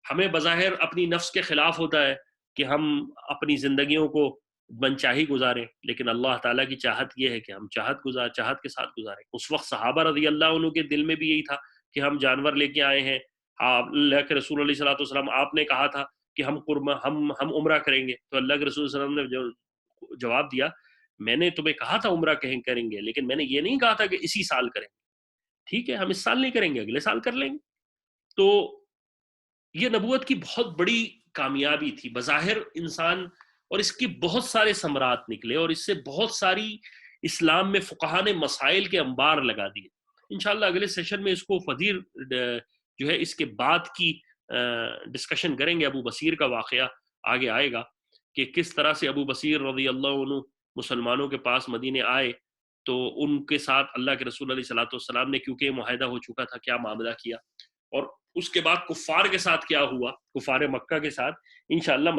S1: ہمیں بظاہر اپنی نفس کے خلاف ہوتا ہے کہ ہم اپنی زندگیوں کو من چاہی گزاریں، لیکن اللہ تعالیٰ کی چاہت یہ ہے کہ ہم چاہت کے ساتھ گزاریں۔ اس وقت صحابہ رضی اللہ عنہ کے دل میں بھی یہی تھا کہ ہم جانور لے کے آئے ہیں، اللہ کے رسول علیہ الصلوۃ والسلام آپ نے کہا تھا کہ ہم عمرہ کریں گے، تو اللہ کے رسول صلی اللہ علیہ وسلم نے جواب دیا میں نے تمہیں کہا تھا عمرہ کریں گے، لیکن میں نے یہ نہیں کہا تھا کہ اسی سال کریں گے، ٹھیک ہے ہم اس سال نہیں کریں گے اگلے سال کر لیں گے۔ تو یہ نبوت کی بہت بڑی کامیابی تھی بظاہر انسان، اور اس کی بہت سارے ثمرات نکلے، اور اس سے بہت ساری اسلام میں فقہا نے مسائل کے انبار لگا دیے۔ انشاءاللہ اگلے سیشن میں اس کو فضیر جو ہے اس کے بعد کی ڈسکشن کریں گے۔ ابو بصیر کا واقعہ آگے آئے گا کہ کس طرح سے ابو بصیر رضی اللہ عنہ مسلمانوں کے پاس مدینے آئے، تو ان کے ساتھ اللہ کے رسول علیہ الصلوۃ والسلام نے کیونکہ معاہدہ ہو چکا تھا کیا معاملہ کیا، اور اس کے بعد کفار کے ساتھ کیا ہوا، کفار مکہ کے ساتھ انشاءاللہ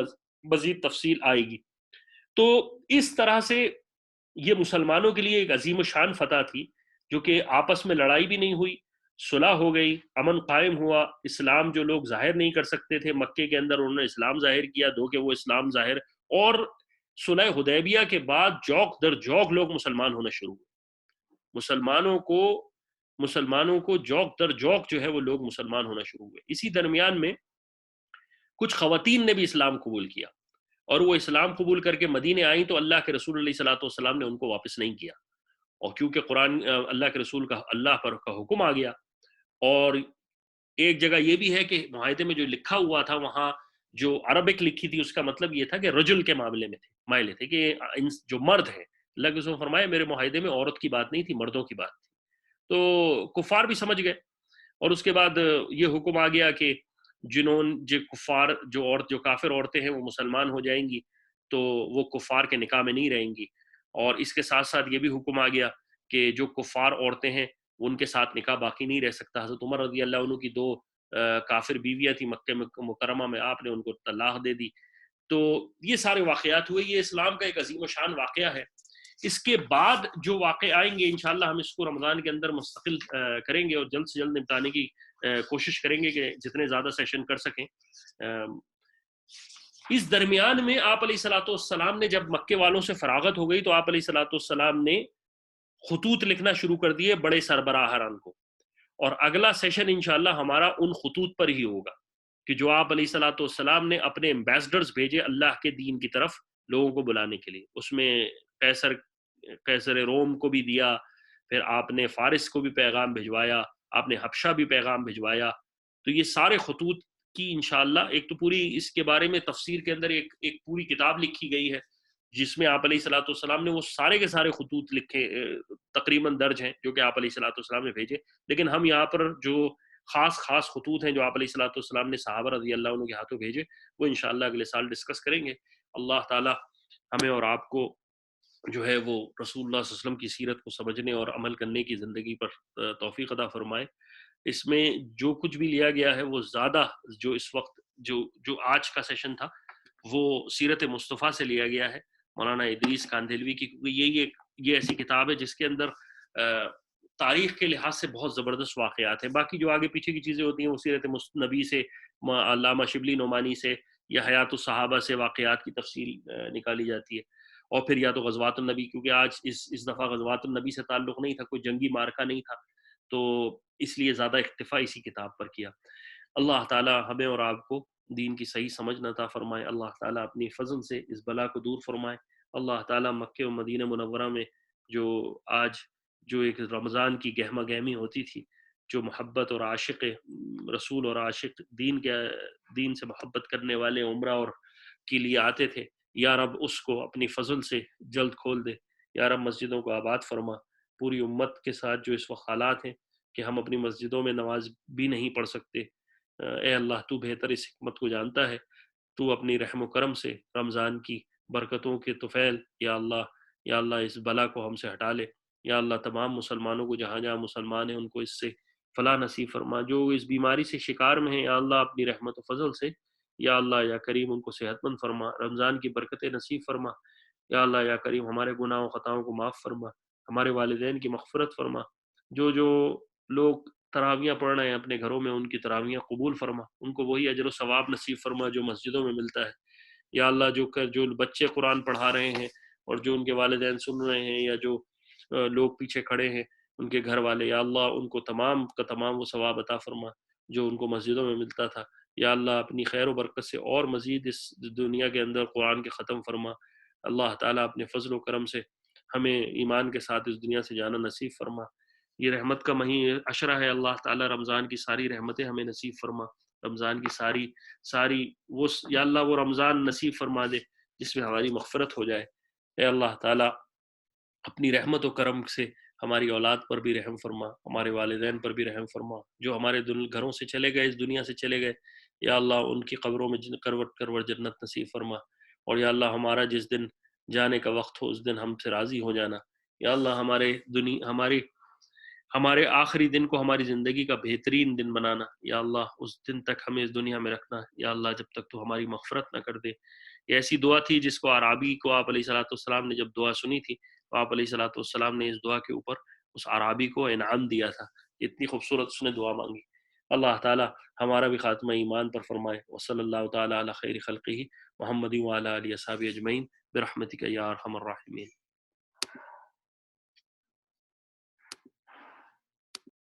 S1: مزید تفصیل آئے گی۔ تو اس طرح سے یہ مسلمانوں کے لیے ایک عظیم الشان فتح تھی، جو کہ آپس میں لڑائی بھی نہیں ہوئی، صلح ہو گئی، امن قائم ہوا، اسلام جو لوگ ظاہر نہیں کر سکتے تھے مکے کے اندر انہوں نے اسلام ظاہر کیا، دو کہ وہ اسلام ظاہر، اور صلح حدیبیہ کے بعد جوک در جوک لوگ مسلمان ہونا شروع ہوئے، مسلمانوں کو جوک در جوک جو ہے وہ لوگ مسلمان ہونا شروع ہوئے۔ اسی درمیان میں کچھ خواتین نے بھی اسلام قبول کیا، اور وہ اسلام قبول کر کے مدینے آئیں تو اللہ کے رسول علیہ الصلوۃ والسلام نے ان کو واپس نہیں کیا، اور کیونکہ قرآن اللہ کے رسول کا اللہ پر کا حکم آ گیا، اور ایک جگہ یہ بھی ہے کہ معاہدے میں جو لکھا ہوا تھا وہاں جو عربک لکھی تھی اس کا مطلب یہ تھا کہ رجل کے معاملے میں تھے مائلے تھے کہ جو مرد ہیں اللہ کے رسول نے فرمایا میرے معاہدے میں عورت کی بات نہیں تھی، مردوں کی بات تھی۔ تو کفار بھی سمجھ گئے، اور اس کے بعد یہ حکم آ گیا کہ جو کفار جو کافر عورتیں ہیں وہ مسلمان ہو جائیں گی تو وہ کفار کے نکاح میں نہیں رہیں گی، اور اس کے ساتھ ساتھ یہ بھی حکم آ گیا کہ جو کفار عورتیں ہیں ان کے ساتھ نکاح باقی نہیں رہ سکتا۔ حضرت عمر رضی اللہ عنہ کی 2 کافر بیویاں تھیں مکہ مکرمہ میں، آپ نے ان کو طلاق دے دی۔ تو یہ سارے واقعات ہوئے، یہ اسلام کا ایک عظیم و شان واقعہ ہے۔ اس کے بعد جو واقع آئیں گے انشاءاللہ ہم اس کو رمضان کے اندر مستقل کریں گے، اور جلد سے جلد نپٹانے کی کوشش کریں گے کہ جتنے زیادہ سیشن کر سکیں۔ اس درمیان میں آپ علیہ الصلوۃ والسلام نے جب مکے والوں سے فراغت ہو گئی تو آپ علیہ الصلوۃ والسلام نے خطوط لکھنا شروع کر دیے بڑے سربراہان کو، اور اگلا سیشن انشاءاللہ ہمارا ان خطوط پر ہی ہوگا کہ جو آپ علیہ الصلوۃ والسلام نے اپنے ایمبیسڈرز بھیجے اللہ کے دین کی طرف لوگوں کو بلانے کے لیے۔ اس میں قیصر روم کو بھی دیا، پھر آپ نے فارس کو بھی پیغام بھجوایا، آپ نے حبشہ بھی پیغام بھجوایا۔ تو یہ سارے خطوط کی انشاءاللہ ایک تو پوری اس کے بارے میں تفسیر کے اندر ایک پوری کتاب لکھی گئی ہے جس میں آپ علیہ الصلوۃ والسلام نے وہ سارے کے سارے خطوط لکھے تقریباً درج ہیں جو کہ آپ علیہ الصلوۃ والسلام نے بھیجے، لیکن ہم یہاں پر جو خاص خطوط ہیں جو آپ علیہ الصلوۃ والسلام نے صحابہ رضی اللہ عنہ کے ہاتھوں بھیجے وہ انشاءاللہ اگلے سال ڈسکس کریں گے۔ اللہ تعالی ہمیں اور آپ کو جو ہے وہ رسول اللہ صلی اللہ علیہ وسلم کی سیرت کو سمجھنے اور عمل کرنے کی زندگی پر توفیق عطا فرمائے۔ اس میں جو کچھ بھی لیا گیا ہے وہ زیادہ جو اس وقت جو آج کا سیشن تھا وہ سیرت مصطفیٰ سے لیا گیا ہے، مولانا ادریس کاندھلوی کی، کیونکہ یہ ایسی کتاب ہے جس کے اندر تاریخ کے لحاظ سے بہت زبردست واقعات ہیں۔ باقی جو آگے پیچھے کی چیزیں ہوتی ہیں وہ سیرت نبی سے، علامہ شبلی نعمانی سے یا حیات الصحابہ سے واقعات کی تفصیل نکالی جاتی ہے، اور پھر یا تو غزوات النبی، کیونکہ آج اس دفعہ غزوات النبی سے تعلق نہیں تھا، کوئی جنگی مارکہ نہیں تھا، تو اس لیے زیادہ اکتفا اسی کتاب پر کیا۔ اللہ تعالی ہمیں اور آپ کو دین کی صحیح سمجھ عطا فرمائے، اللہ تعالی اپنی فضل سے اس بلا کو دور فرمائے۔ اللہ تعالی مکہ و مدینہ منورہ میں جو ایک رمضان کی گہمہ گہمی ہوتی تھی، جو محبت اور عاشق رسول اور عاشق دین سے محبت کرنے والے عمرہ اور کے لیے آتے تھے، یا رب اس کو اپنی فضل سے جلد کھول دے، یا رب مسجدوں کو آباد فرما۔ پوری امت کے ساتھ جو اس وقت حالات ہیں کہ ہم اپنی مسجدوں میں نماز بھی نہیں پڑھ سکتے، اے اللہ تو بہتر اس حکمت کو جانتا ہے، تو اپنی رحم و کرم سے رمضان کی برکتوں کے طفیل یا اللہ اس بلا کو ہم سے ہٹا لے، یا اللہ تمام مسلمانوں کو جہاں جہاں مسلمان ہیں ان کو اس سے فلاح نصیب فرما، جو اس بیماری سے شکار میں ہیں یا اللہ اپنی رحمت و فضل سے یا اللہ یا کریم ان کو صحت مند فرما، رمضان کی برکتیں نصیب فرما، یا اللہ یا کریم ہمارے گناہوں و خطاؤں کو معاف فرما، ہمارے والدین کی مغفرت فرما، جو لوگ تراویاں پڑھ رہے ہیں اپنے گھروں میں ان کی تراویاں قبول فرما، ان کو وہی اجر و ثواب نصیب فرما جو مسجدوں میں ملتا ہے، یا اللہ جو بچے قرآن پڑھا رہے ہیں اور جو ان کے والدین سن رہے ہیں یا جو لوگ پیچھے کھڑے ہیں ان کے گھر والے، یا اللہ ان کو تمام کا تمام وہ ثواب عطا فرما جو ان کو مسجدوں میں ملتا تھا، یا اللہ اپنی خیر و برکت سے اور مزید اس دنیا کے اندر قرآن کے ختم فرما، اللہ تعالیٰ اپنے فضل و کرم سے ہمیں ایمان کے ساتھ اس دنیا سے جانا نصیب فرما۔ یہ رحمت کا عشرہ ہے، اللہ تعالیٰ رمضان کی ساری رحمتیں ہمیں نصیب فرما، رمضان کی ساری یا اللہ وہ رمضان نصیب فرما دے جس میں ہماری مغفرت ہو جائے۔ اے اللہ تعالیٰ اپنی رحمت و کرم سے ہماری اولاد پر بھی رحم فرما، ہمارے والدین پر بھی رحم فرما، جو ہمارے گھروں سے چلے گئے، اس دنیا سے چلے گئے، یا اللہ ان کی قبروں میں کروٹ جنت نصیب فرما، اور یا اللہ ہمارا جس دن جانے کا وقت ہو اس دن ہم سے راضی ہو جانا، یا اللہ ہمارے آخری دن کو ہماری زندگی کا بہترین دن بنانا، یا اللہ اس دن تک ہمیں اس دنیا میں رکھنا، یا اللہ جب تک تو ہماری مغفرت نہ کر دے۔ یہ ایسی دعا تھی جس کو عرابی کو آپ علیہ الصلوۃ والسلام نے جب دعا سنی تھی تو آپ علیہ الصلوۃ والسلام نے اس دعا کے اوپر اس عرابی کو انعام دیا تھا، اتنی خوبصورت اس نے دعا مانگی۔ اللہ تعالی ہمارا بھی خاتمہ ایمان پر فرمائے، وصلی اللہ تعالی علی خیر خلقہ محمد وعلی آلہ وصحبہ اجمعین برحمتک یا ارحم الراحمین۔